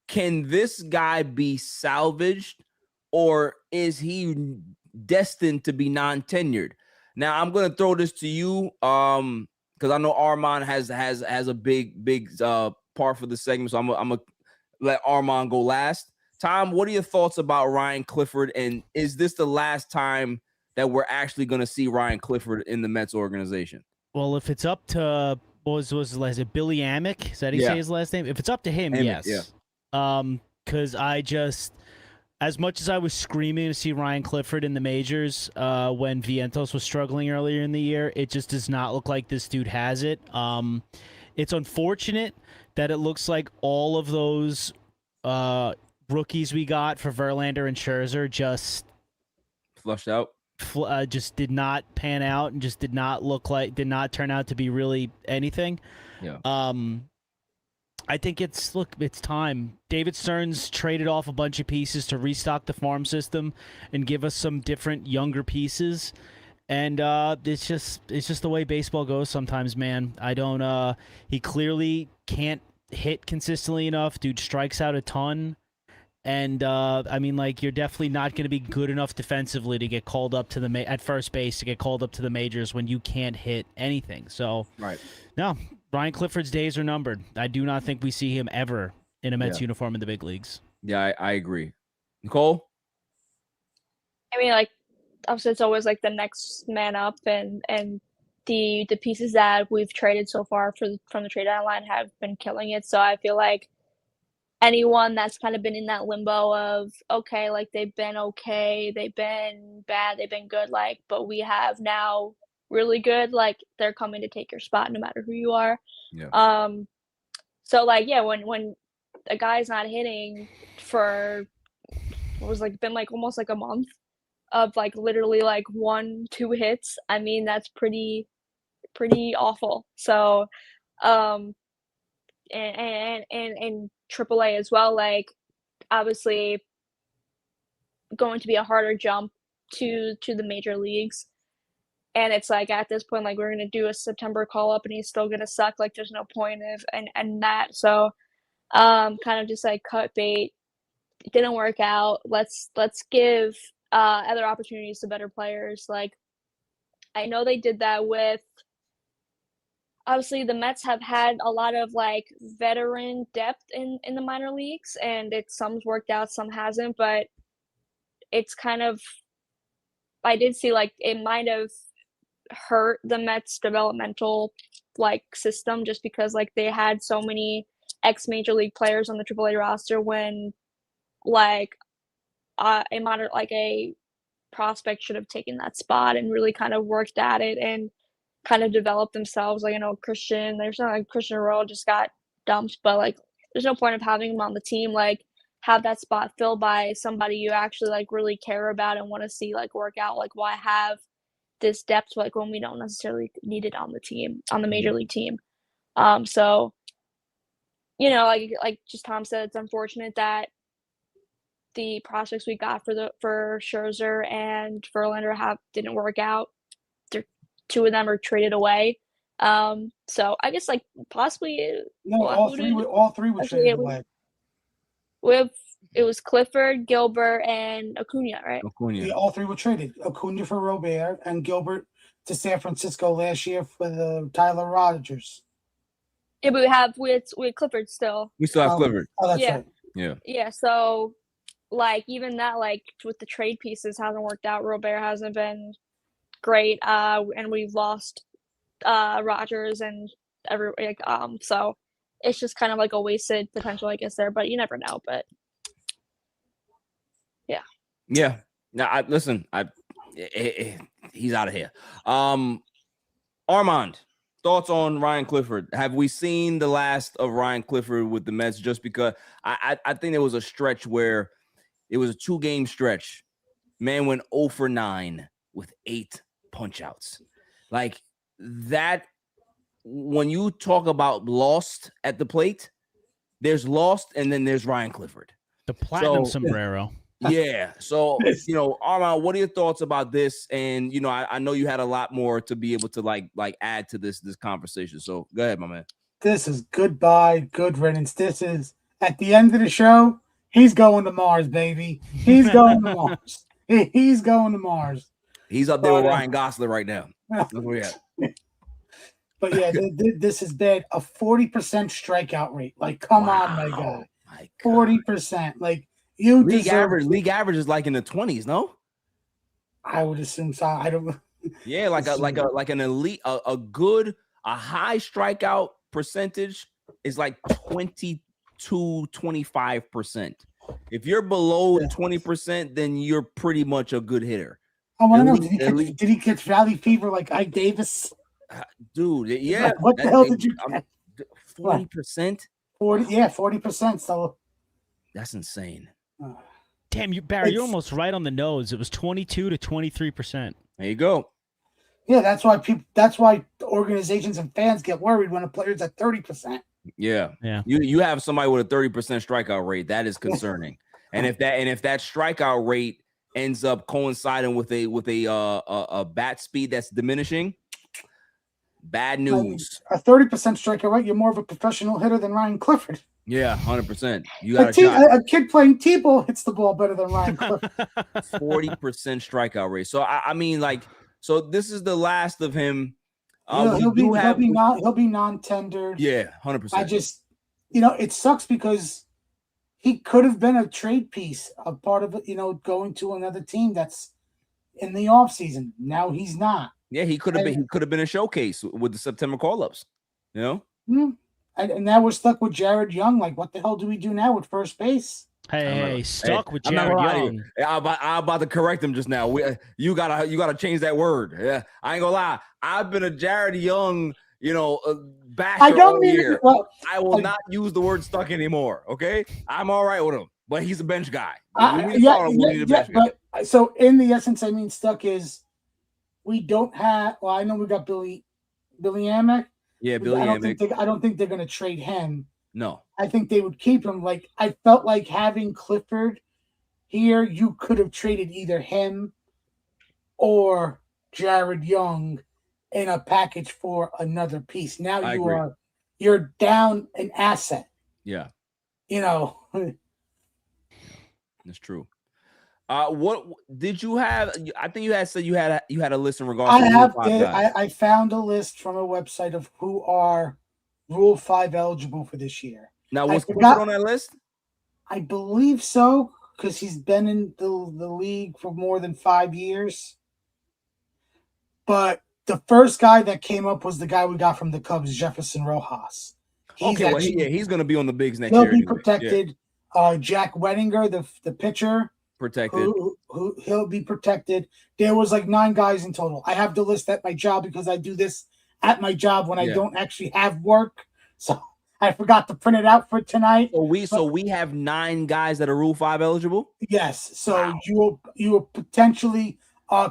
can this guy be salvaged, or is he destined to be non-tenured? Now, I'm going to throw this to you because I know Armand has a big part for the segment, so I'm going to let Armand go last. Tom, what are your thoughts about Ryan Clifford, and is this the last time that we're actually going to see Ryan Clifford in the Mets organization? Well, if it's up to was it Billy Amick? Is that he say his last name? If it's up to him, Amick, yes. Because I just, as much as I was screaming to see Ryan Clifford in the majors when Vientos was struggling earlier in the year, it just does not look like this dude has it. It's unfortunate that it looks like all of those rookies we got for Verlander and Scherzer just flushed out. Just did not pan out and just did not turn out to be really anything. Yeah. I think it's time. David Stearns traded off a bunch of pieces to restock the farm system and give us some different younger pieces. And it's just the way baseball goes sometimes, man. He clearly can't hit consistently enough. Dude strikes out a ton. And, you're definitely not going to be good enough defensively to get called up to at first base to get called up to the majors when you can't hit anything. So, right. No, Ryan Clifford's days are numbered. I do not think we see him ever in a Mets uniform in the big leagues. Yeah, I agree. Nicole? I mean, obviously it's always the next man up, and the pieces that we've traded so far from the trade deadline have been killing it. So I feel like anyone that's kind of been in that limbo of, okay, they've been okay, they've been bad, they've been good, but we have now really good, they're coming to take your spot no matter who you are. Yeah. So when a guy's not hitting for what was been almost a month of literally 1-2 hits, I mean, that's pretty awful. So and AAA as well, obviously going to be a harder jump to the major leagues. And it's at this point, we're going to do a September call up and he's still going to suck. There's no point and that. So kind of just cut bait. It didn't work out. Let's give other opportunities to better players. I know they did that with, obviously the Mets have had a lot of veteran depth in the minor leagues, and some's worked out, some hasn't, but it's kind of, I did see it might have hurt the Mets developmental system just because they had so many ex-major league players on the AAA roster when a prospect should have taken that spot and really kind of worked at it and kind of develop themselves. Christian, there's not Christian Royal just got dumped, but there's no point of having him on the team. Have that spot filled by somebody you actually really care about and want to see work out. Why have this depth when we don't necessarily need it on the team, on the major league team? So just Tom said, it's unfortunate that the prospects we got for Scherzer and Verlander didn't work out. Two of them are traded away. So I guess possibly all three were traded away. It was Clifford, Gilbert, and Acuna, right? Acuna. Yeah, all three were traded. Acuna for Robert and Gilbert to San Francisco last year for Tyler Rogers. Yeah, but we had Clifford still. We still have Clifford. Oh, that's right. Yeah. Yeah, so even that with the trade pieces hasn't worked out. Robert hasn't been great, and we've lost Rogers and so it's just kind of a wasted potential, I guess, there, but you never know. But yeah. Now he's out of here. Armand, thoughts on Ryan Clifford? Have we seen the last of Ryan Clifford with the Mets? Just because I think there was a stretch where it was a 2-game stretch. Man went 0 for 9 with 8 punch outs. That, when you talk about lost at the plate, there's lost and then there's Ryan Clifford. The platinum sombrero. Yeah. So, Armand, what are your thoughts about this? And I know you had a lot more to be able to like add to this conversation. So go ahead, my man. This is goodbye, good riddance. This is at the end of the show. He's going to Mars, baby. He's going to Mars. He's going to Mars. He's up there with Ryan Gosling right now. That's where we at. But yeah, this is bad. A 40% strikeout rate. Like, come on, my guy. 40%. Like, you league average is like in the 20s, no? I would assume so. I don't. Yeah, like an elite, a high strikeout percentage is like 22-25%. If you're below 20%, then you're pretty much a good hitter. I want to know, did he catch Valley Fever like Ike Davis? Dude, yeah. Like, what the hell did you get? 40%? 40%. So that's insane. Damn, Barry, you're almost right on the nose. It was 22 to 23%. There you go. Yeah, that's why organizations and fans get worried when a player's at 30%. Yeah. You have somebody with a 30% strikeout rate. That is concerning. and if that strikeout rate ends up coinciding with a bat speed that's diminishing, bad news. A 30% strikeout rate, you're more of a professional hitter than Ryan Clifford. Yeah, 100%. You got a kid playing T-ball hits the ball better than Ryan Clifford. 40% strikeout rate. So I mean, so this is the last of him. He'll be non-tendered. Yeah, 100%. I just, it sucks because he could have been a trade piece, a part of it, going to another team that's in the offseason. Now he's not. Yeah, he could have been. He could have been a showcase with the September call-ups. And now we're stuck with Jared Young. Like, what the hell do we do now with first base? Hey, stuck with Jared Young. I'm about to correct him just now. You gotta change that word. Yeah, I ain't gonna lie. I've been a Jared Young, basher all year. I will not use the word stuck anymore. Okay, I'm all right with him, but he's a bench guy. So in the essence, I mean, stuck is we don't have. Well, I know we got Billy Amick. Yeah, Billy Amick. I don't think they're going to trade him. No. I think they would keep him. Like, I felt like having Clifford here, you could have traded either him or Jared Young in a package for another piece. Now you're down an asset. Yeah. That's true. What did you have? I think you had said you had a list in regards. I found a list from a website of who are Rule 5 eligible for this year. Now, was Clifford on that list? I believe so, because he's been in the league for more than 5 years. But the first guy that came up was the guy we got from the Cubs, Jefferson Rojas. He's going to be on the bigs next year. He'll be protected. Yeah. Jack Wettinger, the pitcher. Protected. Who he'll be protected. There was like 9 guys in total. I have the list at my job because I do this at my job when I don't actually have work. So I forgot to print it out for tonight. So we have 9 guys that are Rule 5 eligible? Yes. So you will potentially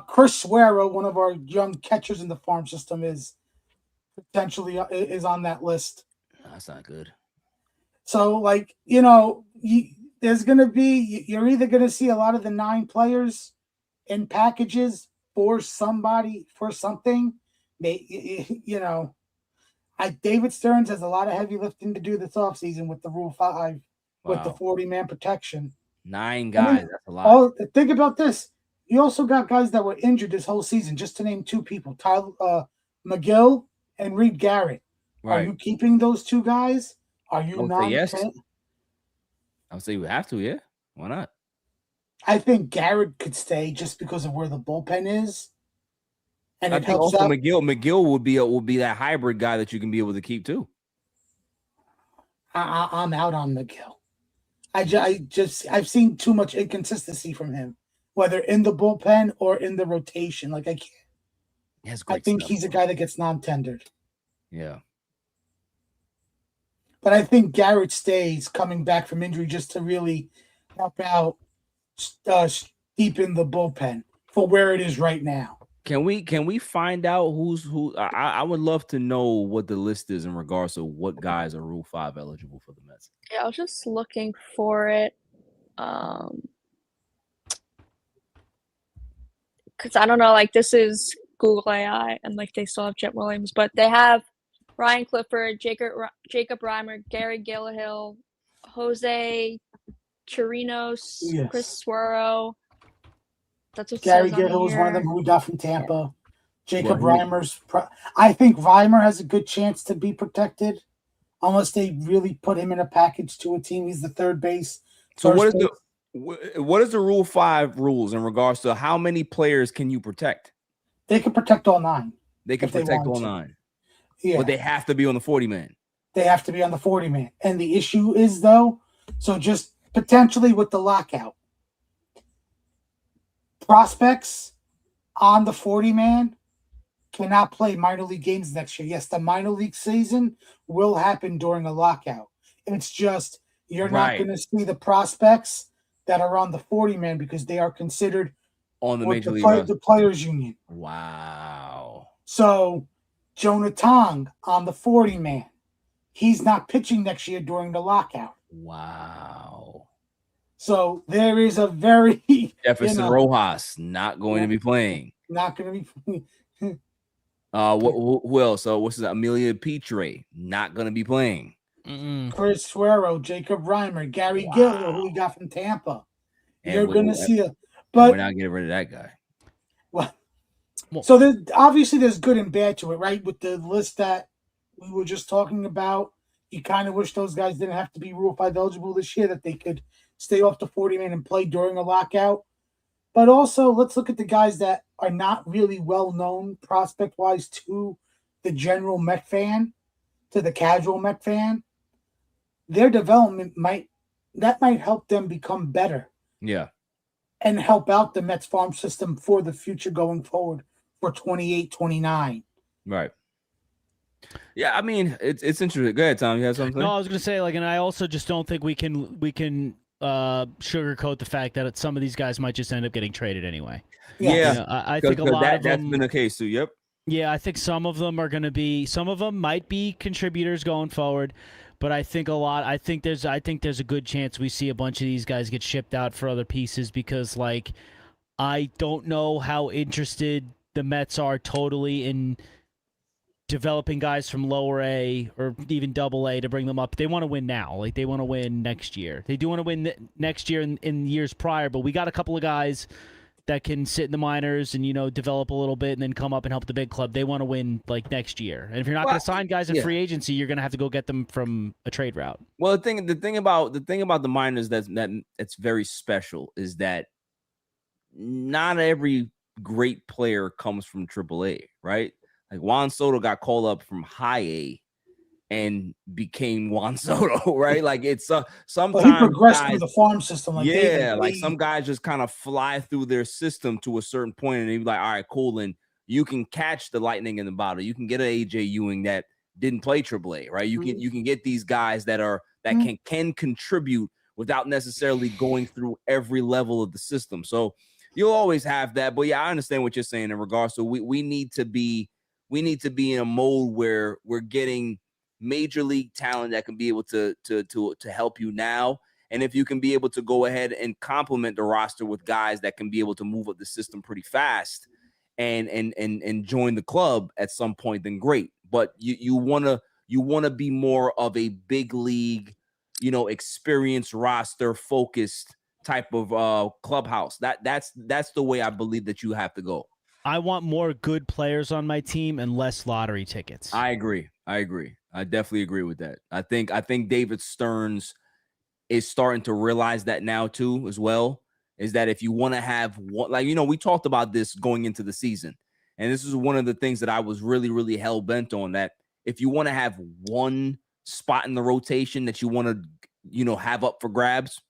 Chris Suero, one of our young catchers in the farm system, is potentially is on that list. That's not good. So there's going to be, you're either going to see a lot of the 9 players in packages for somebody, for something. David Stearns has a lot of heavy lifting to do this offseason with the Rule 5, with the 40-man protection. 9 guys, that's a lot. Think about this. You also got guys that were injured this whole season, just to name 2 people, Tyler McGill and Reed Garrett. Right. Are you keeping those 2 guys? Are you not? Yes. I would say we have to, yeah. Why not? I think Garrett could stay just because of where the bullpen is. And I think also McGill would be that hybrid guy that you can be able to keep too. I'm out on McGill. I've seen too much inconsistency from him, whether in the bullpen or in the rotation. Like, I can't. I think he's a guy that gets non-tendered. Yeah. But I think Garrett stays coming back from injury just to really help out deepen the bullpen for where it is right now. Can we find out who's who? I would love to know what the list is in regards to what guys are Rule 5 eligible for the Mets. Yeah, I was just looking for it. because I don't know, like this is Google AI and like they still have Jet Williams, but they have Ryan Clifford, Jacob Reimer, Gary Gillihill, Jose Chirinos, Chris Yes. Suero. That's what it Gary says on Gittle was one of them here. who we got from Tampa. Jacob Well, Reimer's. I think Reimer has a good chance to be protected, unless they really put him in a package to a team. He's the third base. So First what is the Rule 5 rules in regards to how many players can you protect? They can protect all 9. They can if they protect all want to. 9. Yeah. But they have to be on the 40-man. They have to be on the 40-man. And the issue is, though, so just potentially with the lockout, prospects on the 40-man cannot play minor league games next year. Yes, the minor league season will happen during a lockout. It's just you're not going to see the prospects that are on the 40-man because they are considered on the major league the players union. Wow. So Jonah Tong on the 40-man. He's not pitching next year during the lockout. Wow. So there is a very Jefferson Rojas not going to be playing. Not going to be. Who else? So what's that? Amelia Petre not going to be playing. Chris Suero, Jacob Reimer, Gary Gillihill, who we got from Tampa. And you're going to see a. But we're not getting rid of that guy. Well, so there's good and bad to it, right? With the list that we were just talking about, you kind of wish those guys didn't have to be Rule 5 eligible this year, that they could stay off the 40-man and play during a lockout. But also, let's look at the guys that are not really well-known prospect-wise to the general Met fan, to the casual Met fan. Their development might help them become better. Yeah. And help out the Mets farm system for the future going forward for 28, 29. Right. Yeah, I mean, it's interesting. Go ahead, Tom. You have something? No, I was going to say, and I also just don't think we can sugarcoat the fact that some of these guys might just end up getting traded anyway. Yeah, I think a lot of them. That's been the case too. Yep. Yeah, I think some of them are going to be. Some of them might be contributors going forward, but I think there's a good chance we see a bunch of these guys get shipped out for other pieces because, I don't know how interested the Mets are totally in developing guys from lower A or even double A to bring them up. They want to win now. They want to win next year. They do want to win next year in years prior, but we got a couple of guys that can sit in the minors and, develop a little bit and then come up and help the big club. They want to win next year. And if you're not going to sign guys in free agency, you're going to have to go get them from a trade route. Well, the thing about the minors that's very special is that not every great player comes from AAA, right? Like Juan Soto got called up from high A and became Juan Soto, right? Like it's sometimes he progressed through the farm system. Like some guys just kind of fly through their system to a certain point, and they be like, all right, cool, and you can catch the lightning in the bottle. You can get an AJ Ewing that didn't play AAA, right? You can get these guys that can contribute without necessarily going through every level of the system. So you'll always have that. But yeah, I understand what you're saying in regards to we need to be in a mode where we're getting major league talent that can be able to help you now. And if you can be able to go ahead and complement the roster with guys that can be able to move up the system pretty fast and join the club at some point, then great. But you want to be more of a big league, experienced roster focused type of clubhouse. That's the way I believe that you have to go. I want more good players on my team and less lottery tickets. I agree. I definitely agree with that. I think David Stearns is starting to realize that now too, as well, is that if you want to have one, we talked about this going into the season, and this is one of the things that I was really, really hell bent on, that if you want to have one spot in the rotation that you want to, have up for grabs,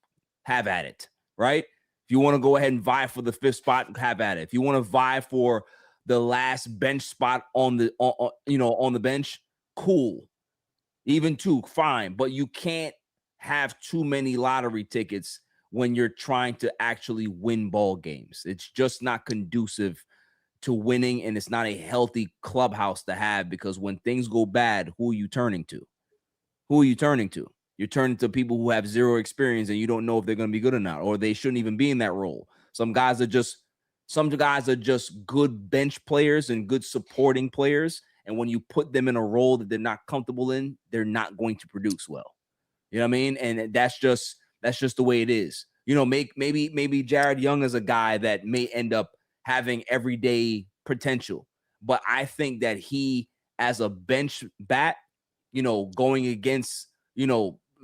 have at it, right? If you want to go ahead and vie for the 5th spot, have at it. If you want to vie for the last bench spot on the bench, cool. Even 2, fine. But you can't have too many lottery tickets when you're trying to actually win ball games. It's just not conducive to winning, and it's not a healthy clubhouse to have, because when things go bad, who are you turning to? You're turning to people who have zero experience, and you don't know if they're going to be good or not, or they shouldn't even be in that role. Some guys are just Some guys are just good bench players and good supporting players. And when you put them in a role that they're not comfortable in, they're not going to produce well. You know what I mean? And that's just the way it is. Maybe Jared Young is a guy that may end up having everyday potential. But I think that he, as a bench bat, going against,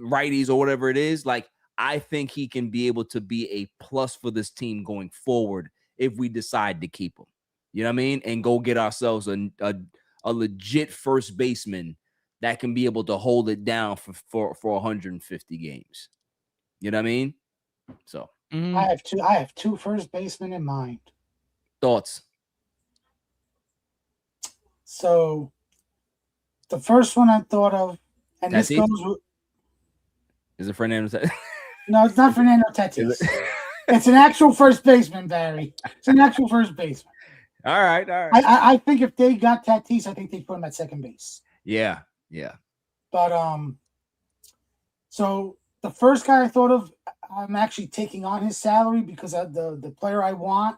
righties or whatever it is, like, I think he can be able to be a plus for this team going forward if we decide to keep him. You know what I mean? And go get ourselves a legit first baseman that can be able to hold it down for 150 games. You know what I mean? So I have two first basemen in mind. Thoughts? So the first one I thought of, and Tatis? this goes with, Is it Fernando Tatis? No, it's not Fernando Tatis. It's an actual first baseman, Barry. It's an actual first baseman. All right. I think if they got Tatis, I think they'd put him at second base. Yeah. But so the first guy I thought of, I'm actually taking on his salary because the player I want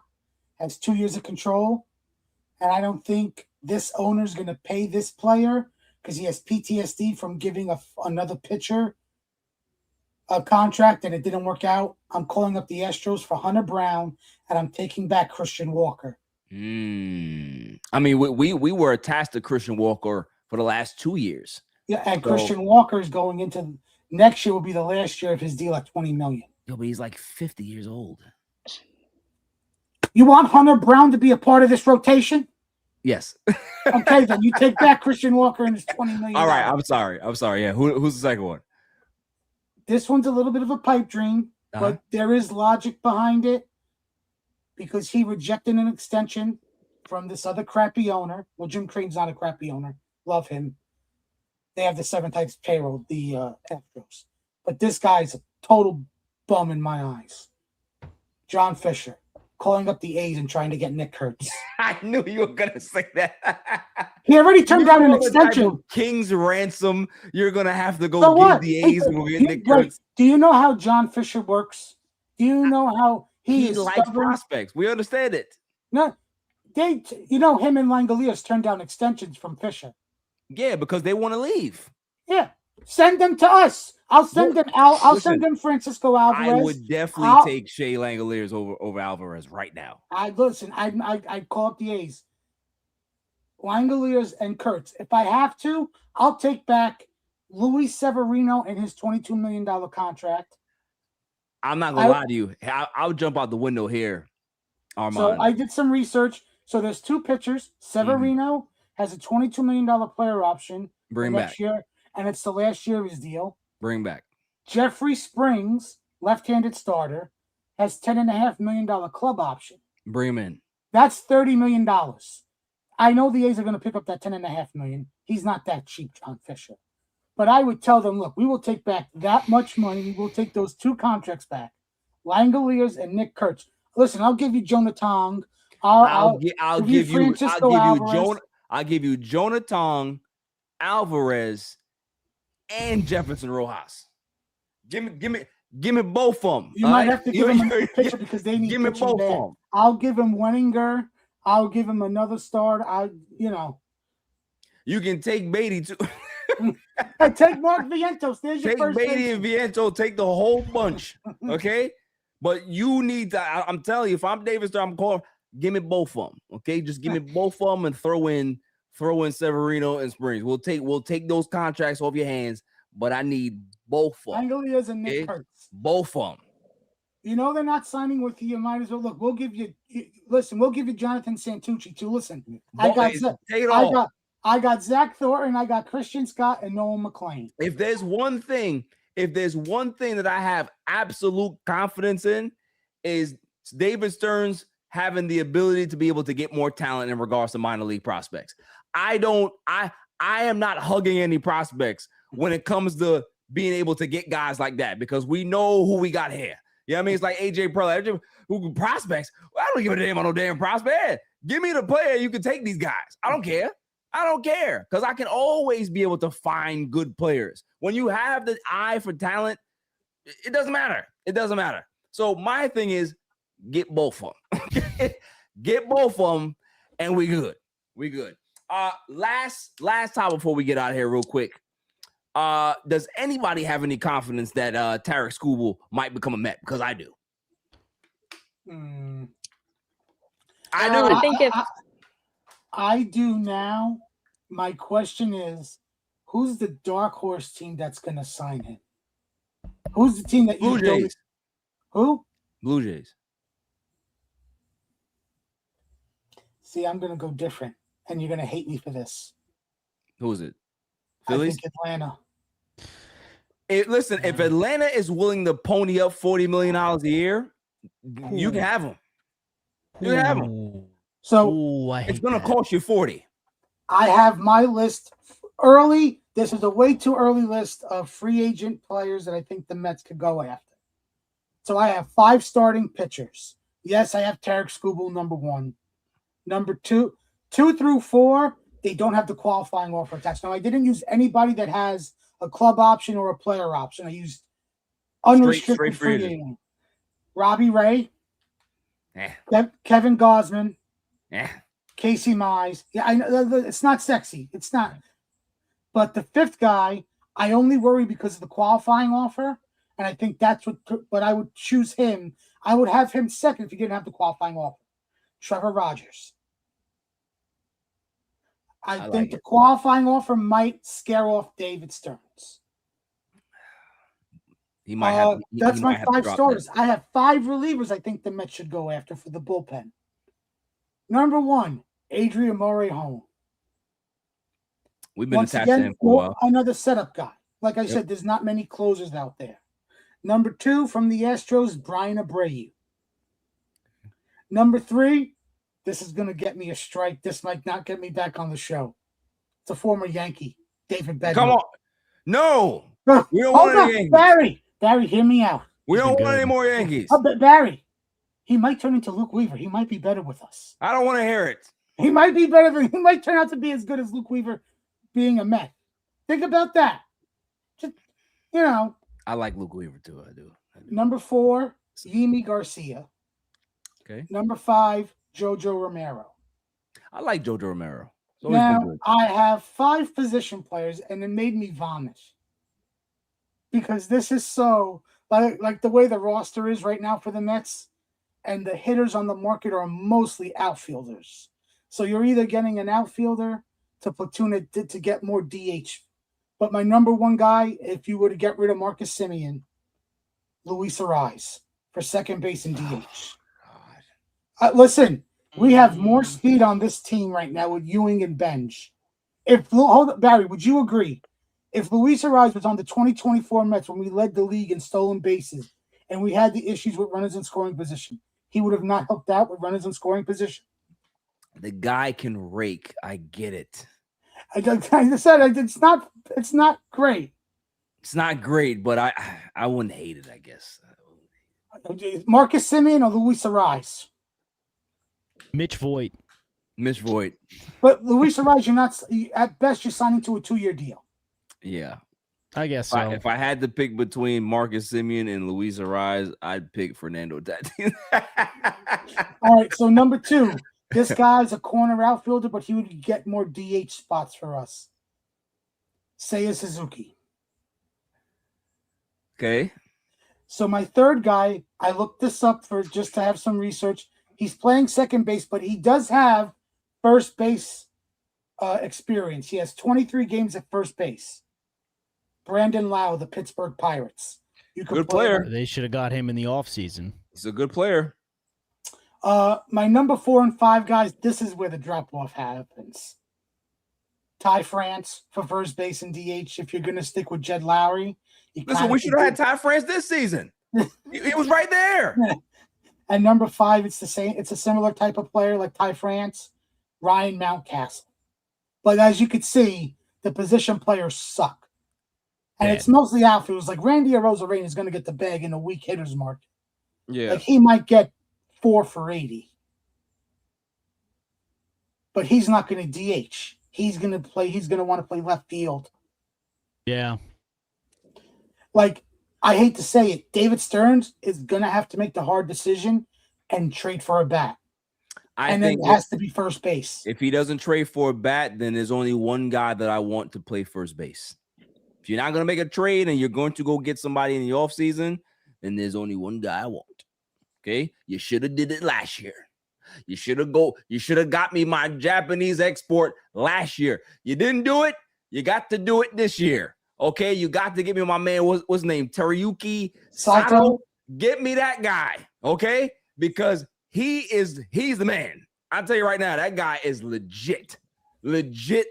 has 2 years of control, and I don't think this owner's going to pay this player because he has PTSD from giving another pitcher a contract and it didn't work out. I'm calling up the Astros for Hunter Brown, and I'm taking back Christian Walker. I mean, we were attached to Christian Walker for the last 2 years. Yeah, and Christian Walker is going into next year will be the last year of his deal at $20 million. Yo, but he's like 50 years old. You want Hunter Brown to be a part of this rotation? Yes. Okay, then you take back Christian Walker and his $20 million. All right, I'm sorry. Yeah, who's the second one? This one's a little bit of a pipe dream, but there is logic behind it because he rejected an extension from this other crappy owner. Well, Jim Crane's not a crappy owner. Love him. They have the 7th payroll, the Astros. But this guy's a total bum in my eyes. John Fisher, calling up the A's and trying to get Nick Kurtz. I knew you were going to say that. He already turned down an extension. King's ransom. You're going to have to go give the A's and we'll get Nick Kurtz. Do you know how John Fisher works? Do you know how he likes prospects? We understand it. No, him and Langoliers turned down extensions from Fisher. Yeah, because they want to leave. Yeah, send them to us. I'll send them. I'll send them Francisco Alvarez. I would definitely take Shea Langoliers over Alvarez right now. I call up the A's. Langoliers and Kurtz. If I have to, I'll take back Luis Severino and his $22 million contract. I'm not gonna lie to you. I'll jump out the window here, Armand. So I did some research. So there's two pitchers. Severino has a $22 million player option next year, and it's the last year of his deal. Bring back. Jeffrey Springs, left-handed starter, has $10.5 million club option. Bring him in. That's $30 million. I know the A's are going to pick up that $10.5 million. He's not that cheap, John Fisher. But I would tell them, look, we will take back that much money. We will take those two contracts back, Langoliers and Nick Kurtz. Listen, I'll give you Jonah Tong. I'll give you Jonah Tong, Alvarez, and Jefferson Rojas. Give me both of them. You might have to give them a pitcher because they need. Give me both of them. I'll give him Wenninger. I'll give him another start. You can take Beatty too. Take Mark Vientos. There's your first. Take Beatty and Vientos. Take the whole bunch. Okay, but you need to. I'm telling you, if I'm Davis, I'm calling. Give me both of them. Okay, just give me both of them and throw in Severino and Springs. We'll take those contracts off your hands, but I need both of them. Langoliers and Nick Kurtz. Both of them. You know they're not signing with you. You might as well look. We'll give you. Listen, we'll give you Jonathan Santucci too. Listen, I got Zach Thornton, I got Christian Scott, and Noah McLean. If there's one thing that I have absolute confidence in, is David Stearns having the ability to be able to get more talent in regards to minor league prospects. I am not hugging any prospects when it comes to being able to get guys like that because we know who we got here. You know what I mean? It's like AJ Preller, who prospects. Well, I don't give a damn on no damn prospect. Give me the player. You can take these guys. I don't care because I can always be able to find good players. When you have the eye for talent, it doesn't matter. So my thing is get both of them. Get both of them, and we good. We good. Last time before we get out of here, real quick. Does anybody have any confidence that Tarek Skubal might become a Met? Because I do. I do. I think I do now. My question is, who's the dark horse team that's going to sign him? Who's the team that Blue Jays? Who? Blue Jays. See, I'm going to go different, and you're going to hate me for this. Who is it? Phillies? Phillies? I think Atlanta. Listen, if Atlanta is willing to pony up $40 million a year, you can have them. You can have them. So it's going to cost you 40. I have my list early. This is a way too early list of free agent players that I think the Mets could go after. So I have 5 starting pitchers. Yes, I have Tarek Skubal, number 1. Number 2 through 4, they don't have the qualifying offer attached. Now, I didn't use anybody that has a club option or a player option. I used unrestricted straight free agent. agent. Robbie Ray, Kevin Gausman, Casey Mize. Yeah, I know it's not sexy. It's not. But the 5th guy, I only worry because of the qualifying offer, and I think that's what. But I would choose him. I would have him second if he didn't have the qualifying offer. Trevor Rogers. I think the qualifying offer might scare off David Stearns. He might have. That's my 5 starters. I have 5 relievers I think the Mets should go after for the bullpen. Number 1, Adrian Morejon. We've been attached to him for a while. Another setup guy. Like I said, there's not many closers out there. Number 2, from the Astros, Brian Abreu. Number 3, this is going to get me a strike. This might not get me back on the show. It's a former Yankee, David Bednar. Come on. No. We don't want any Yankees. Barry, hear me out. We don't want any more Yankees. But Barry, he might turn into Luke Weaver. He might be better with us. I don't want to hear it. He might be better he might turn out to be as good as Luke Weaver being a Met. Think about that. Just, I like Luke Weaver too. I do. Number 4, Yimi Garcia. Okay. Number 5, Jojo Romero. I like Jojo Romero. Now, I have 5 position players, and it made me vomit. Because this is so, like the way the roster is right now for the Mets, and the hitters on the market are mostly outfielders. So you're either getting an outfielder to platoon it to get more DH. But my number 1 guy, if you were to get rid of Marcus Semien, Luis Ariz for second base and DH. Listen, we have more speed on this team right now with Ewing and Benge. Barry, would you agree? If Luis Ariz was on the 2024 Mets when we led the league in stolen bases and we had the issues with runners in scoring position, he would have not helped out with runners in scoring position. The guy can rake. I get it. I said it's not great. It's not great, but I wouldn't hate it, I guess. Marcus Semien or Luis Ariz? Mitch Voigt. But Luis Ariz, you're not. At best, you're signing to a 2-year deal. Yeah, I guess so. If I had to pick between Marcus Semien and Luis Ariz, I'd pick Fernando Tatis. All right, so number 2, this guy's a corner outfielder, but he would get more DH spots for us. Seiya Suzuki. Okay. So my 3rd guy, I looked this up for just to have some research. He's playing second base, but he does have first base experience. He has 23 games at first base. Brandon Lau, the Pittsburgh Pirates. Good player. They should have got him in the offseason. He's a good player. My number 4 and 5 guys, this is where the drop-off happens. Ty France for first base and DH. If you're going to stick with Jed Lowry. Listen, we should have had Ty France this season. He was right there. And number 5, it's the same. It's a similar type of player like Ty France, Ryan Mountcastle. But as you could see, the position players suck. And it's mostly outfielders. Like Randy Arozarena is going to get the bag in a weak hitters market. Yeah. Like he might get 4 for 80. But he's not going to DH. He's going to want to play left field. Yeah. Like, I hate to say it, David Stearns is going to have to make the hard decision and trade for a bat. and then it has to be first base. If he doesn't trade for a bat, then there's only one guy that I want to play first base. If you're not going to make a trade and you're going to go get somebody in the offseason, then there's only one guy I want. Okay? You should have did it last year. You should have got me my Japanese export last year. You didn't do it. You got to do it this year. Okay? You got to get me my man, what's his name? Teruyuki Sato. Get me that guy. Okay? Because he's the man. I'll tell you right now, that guy is legit. Legit.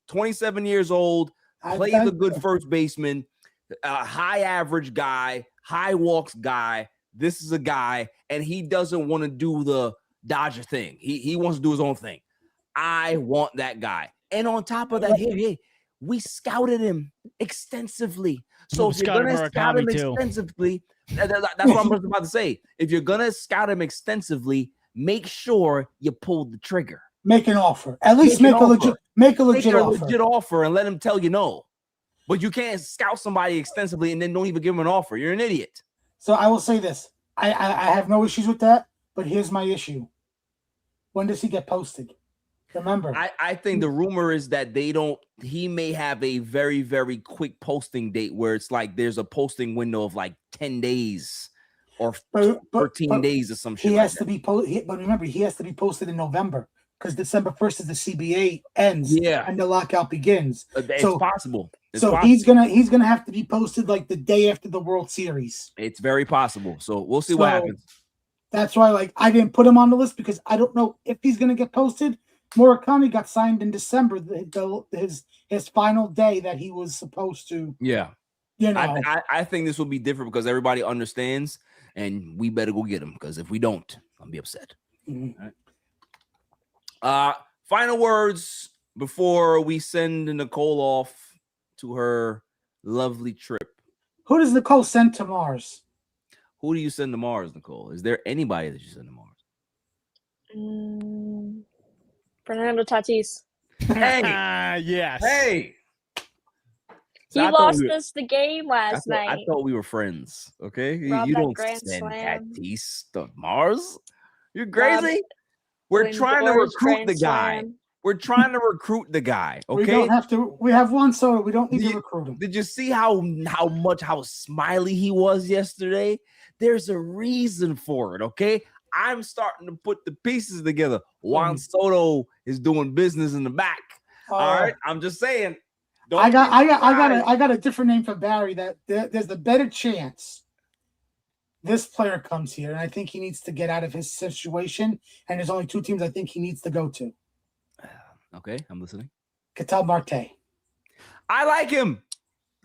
27 years old, plays a good first baseman, a high average guy, high walks guy. This is a guy, and he doesn't want to do the Dodger thing. He wants to do his own thing. I want that guy. And on top of that, hey, we scouted him extensively. So if you're going to scout him extensively, that's what I'm about to say. If you're going to scout him extensively, make sure you pull the trigger. Make an offer. At least make a legit offer and let him tell you no. But you can't scout somebody extensively and then don't even give him an offer. You're an idiot. So I will say this. I have no issues with that, but here's my issue. When does he get posted? Remember. I think the rumor is that he may have a very, very quick posting date where it's like there's a posting window of like 10 days or 13 days or some shit. He has to be posted, but remember, he has to be posted in November because December 1st is the CBA ends and the lockout begins. It's possible. He's gonna have to be posted like the day after the World Series. It's very possible. So we'll see what happens. That's why, I didn't put him on the list because I don't know if he's gonna get posted. Murakami got signed in December, his final day that he was supposed to. Yeah, I think this will be different because everybody understands, and we better go get him because if we don't, I'll be upset. Mm-hmm. All right. Final words before we send Nicole off to her lovely trip. Who does Nicole send to Mars? Who do you send to Mars, Nicole? Is there anybody that you send to Mars? Fernando Tatis. Hey, yes. Hey. So he lost us the game last night. I thought we were friends. Okay, you don't send Tatis to Mars. You're crazy. We're trying to recruit the guy. We're trying to recruit the guy. Okay, we don't have to. We have one soda. We don't need to recruit him. Did you see how smiley he was yesterday? There's a reason for it. Okay, I'm starting to put the pieces together. Juan Soto is doing business in the back. All right, I'm just saying. I got a different name for Barry. That there's a better chance this player comes here, and I think he needs to get out of his situation. And there's only two teams I think he needs to go to. Okay, I'm listening. Ketel Marte. I like him.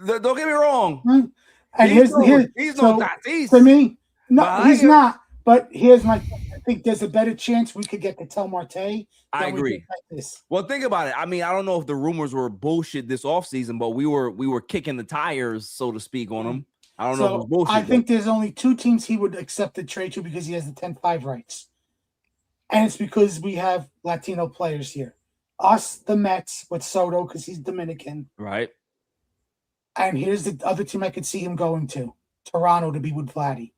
Don't get me wrong. And he's no Tatis. For me, no, he's not. But here's my. I think there's a better chance we could get Ketel Marte. I agree. Well, think about it. I mean, I don't know if the rumors were bullshit this offseason, but we were kicking the tires, so to speak, on him. I don't know if it was bullshit. I think there's only two teams he would accept the trade to because he has the 10-5 rights. And it's because we have Latino players here. Us, the Mets, with Soto, because he's Dominican. Right. And here's the other team I could see him going to. Toronto to be with Vladdy.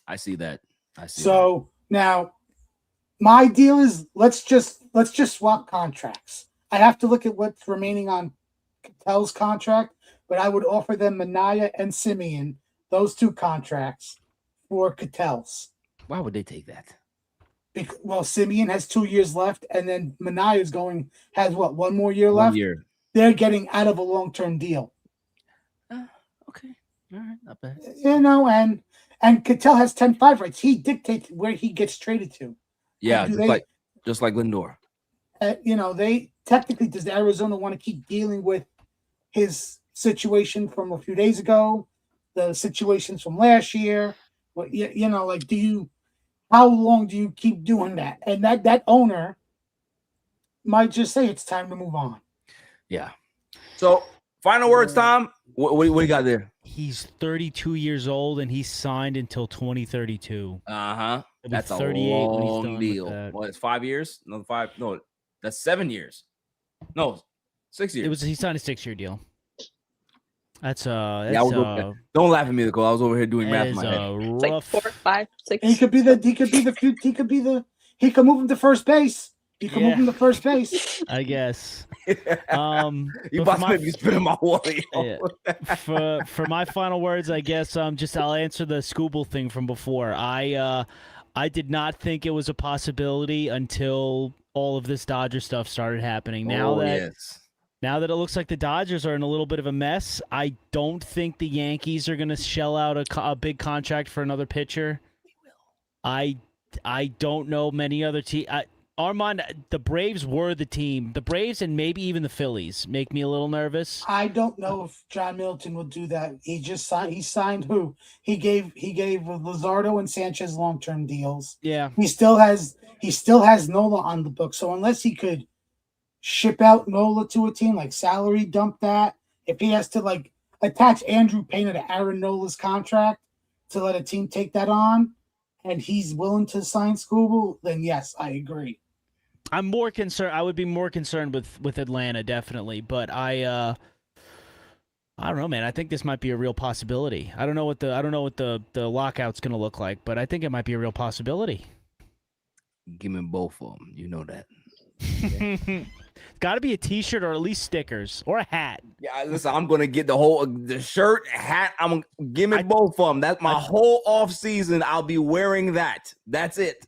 I see that. Now, my deal is let's just swap contracts. I have to look at what's remaining on Ketel's contract, but I would offer them Minaya and Simeon, those two contracts, for Ketel's. Why would they take that? Well, Simeon has 2 years left, and then Minaya has 1 more year left? 1 year. They're getting out of a long-term deal. Okay. All right. Not bad. And Ketel has 10-5 rights. He dictates where he gets traded to. Yeah, just like Lindor. They technically, does Arizona want to keep dealing with his situation from a few days ago, the situations from last year? Well, how long do you keep doing that? And that owner might just say it's time to move on. Yeah. So, final words, Tom. What do you got there? He's 32 years old and he's signed until 2032. Uh-huh. That's a long deal. Well, it's 5 years? No, 5. No, that's 7 years. No, 6 years. He signed a 6-year deal. That's don't laugh at me, Nicole. I was over here doing math in my head. It's like 4, 5, 6. He could be the he could move him to first base. You can move him to first base. I guess. You about to make me spit in my water. For my final words, I guess I'll answer the Scooble thing from before. I did not think it was a possibility until all of this Dodger stuff started happening. Now that it looks like the Dodgers are in a little bit of a mess, I don't think the Yankees are going to shell out a big contract for another pitcher. I don't know many other teams. Armand, the Braves were the team. The Braves and maybe even the Phillies make me a little nervous. I don't know if John Middleton will do that. He signed who? He gave Luzardo and Sanchez long-term deals. Yeah. He still has Nola on the book. So unless he could ship out Nola to a team, like salary dump that, if he has to like attach Andrew Payne to Aaron Nola's contract to let a team take that on, and he's willing to sign Scooble, then yes, I agree. I'm more concerned. I would be more concerned with Atlanta, definitely. But I don't know, man. I think this might be a real possibility. I don't know what the lockout's going to look like, but I think it might be a real possibility. Give me both of them. You know that. Okay. Got to be a T-shirt or at least stickers or a hat. Yeah, listen. I'm gonna get the shirt, hat. Give me both of them. That's my whole off season. I'll be wearing that. That's it.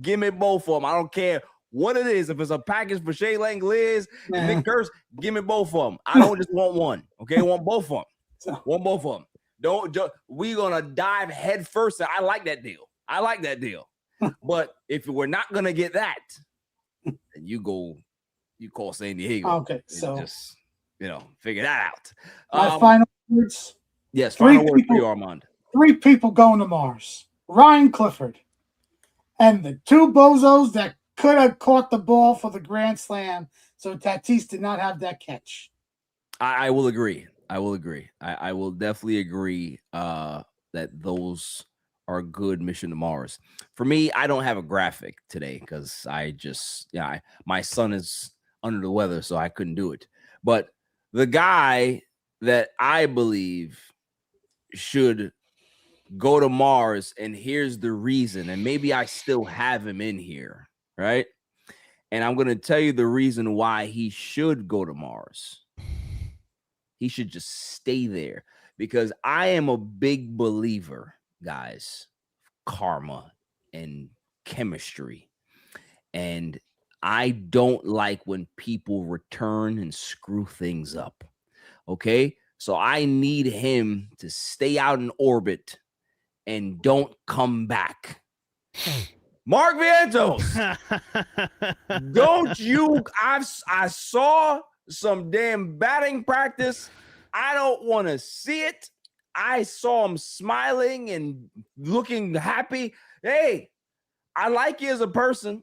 Give me both of them. I don't care what it is. If it's a package for Shea Langeliers, Nick Kurtz, give me both of them. I don't just want one. Okay, I want both of them. Want both of them. We're gonna dive head first. I like that deal. But if we're not gonna get that, then you call San Diego. Okay, so just figure that out. My final words. Yes, final word for you, Armand. 3 people going to Mars. Ryan Clifford. And the 2 bozos that could have caught the ball for the grand slam, so Tatis did not have that catch. I will agree. I will definitely agree that those are good mission to Mars. For me, I don't have a graphic today because my son is under the weather, so I couldn't do it. But the guy that I believe should go to Mars, and here's the reason, and maybe I still have him in here, right? And I'm going to tell you the reason why he should go to Mars. He should just stay there, because I am a big believer, guys, karma and chemistry. And I don't like when people return and screw things up. Okay? So I need him to stay out in orbit and don't come back. Mark Vientos, don't you? I saw some damn batting practice. I don't want to see it. I saw him smiling and looking happy. Hey, I like you as a person.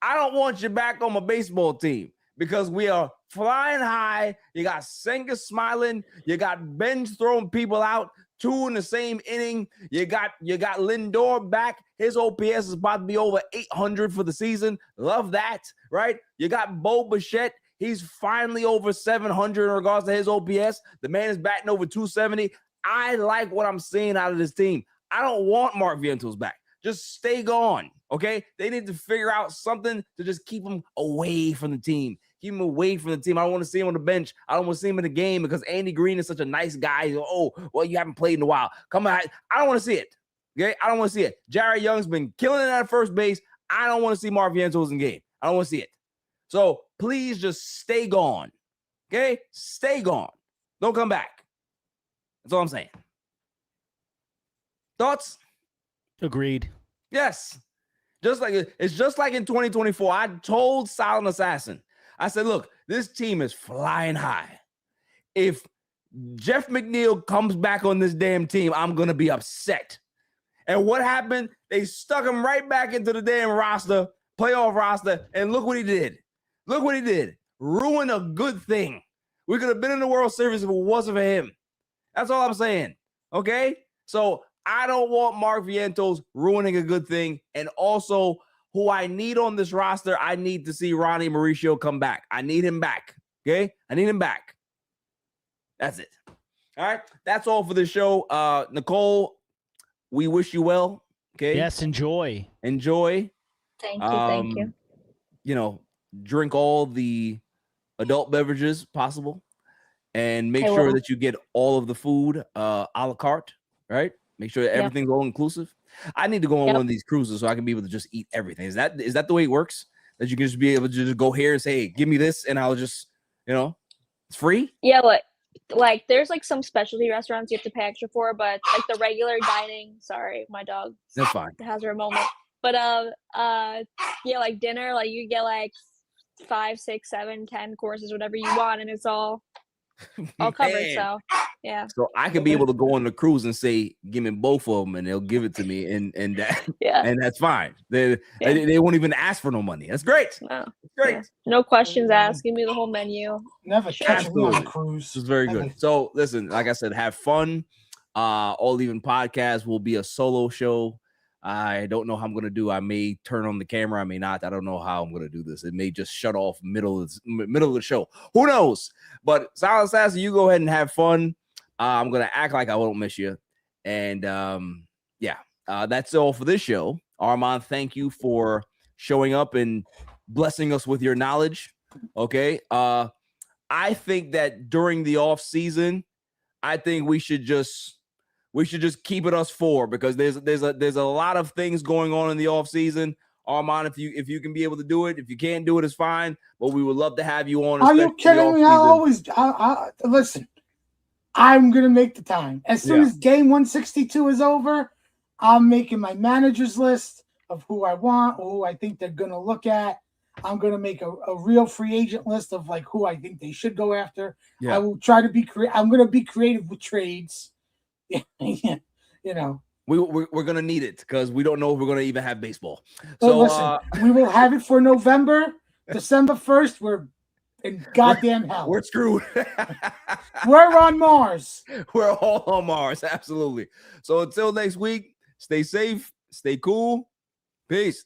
I don't want you back on my baseball team because we are flying high. You got Senga smiling. You got Benge throwing people out, 2 in the same inning. You got Lindor back. His OPS is about to be over 800 for the season. Love that, right? You got Bo Bichette. He's finally over 700 in regards to his OPS. The man is batting over 270. I like what I'm seeing out of this team. I don't want Mark Vientos back. Just stay gone, okay? They need to figure out something to just keep him away from the team. Keep him away from the team. I don't want to see him on the bench. I don't want to see him in the game because Andy Green is such a nice guy. Oh, well, you haven't played in a while. Come on. I don't want to see it, okay? I don't want to see it. Jared Young's been killing it at first base. I don't want to see Mark Vientos in the game. I don't want to see it. So please just stay gone, okay? Stay gone. Don't come back. That's all I'm saying. Thoughts? Agreed. Yes. It's just like in 2024. I told Silent Assassin, I said, look, this team is flying high. If Jeff McNeil comes back on this damn team, I'm going to be upset. And what happened? They stuck him right back into the damn roster, playoff roster, and look what he did. Look what he did. Ruin a good thing. We could have been in the World Series if it wasn't for him. That's all I'm saying. Okay? So I don't want Mark Vientos ruining a good thing. And also, who I need on this roster, I need to see Ronnie Mauricio come back. I need him back. Okay? I need him back. That's it. All right? That's all for the show. Nicole, we wish you well. Okay? Yes, enjoy. Enjoy. Thank you. Thank you. You know, drink all the adult beverages possible, and make sure that you get all of the food a la carte, right? Make sure everything's all inclusive. I need to go on one of these cruises so I can be able to just eat everything. Is that the way it works? That you can just be able to just go here and say, hey, give me this, and I'll just, it's free? Yeah, like there's like some specialty restaurants you have to pay extra for, but like the regular dining, sorry, my dog That's fine. has her moment. But yeah, like dinner, like you get like 5, 6, 7, 10 courses, whatever you want, and it's all covered. So yeah. So I could be able to go on the cruise and say, give me both of them, and they'll give it to me, and that and that's fine. They won't even ask for no money. That's great. No. Great. Yeah. No questions asked. Give me the whole menu. Never catch me on a cruise. This is very good. So listen, like I said, have fun. All Even podcast will be a solo show. I don't know how I'm going to do. I may turn on the camera. I may not. I don't know how I'm going to do this. It may just shut off middle of the show. Who knows? But Silent Assassin, you go ahead and have fun. I'm going to act like I won't miss you. And that's all for this show. Armand, thank you for showing up and blessing us with your knowledge. Okay. I think that during the off season, I think we should just keep it us four, because there's a lot of things going on in the off season. Armand, if you can be able to do it, if you can't do it, it's fine. But we would love to have you on. Are you kidding me? I listen. I'm gonna make the time as soon as game 162 is over. I'm making my manager's list of who I want, who I think they're gonna look at. I'm gonna make a real free agent list of like who I think they should go after. Yeah. I will try to be I'm gonna be creative with trades. You know, we're gonna need it because we don't know if we're gonna even have baseball. So listen, we will have it for November, December 1st. We're in goddamn hell. We're screwed. We're on Mars. We're all on Mars, absolutely. So until next week, stay safe, stay cool, peace.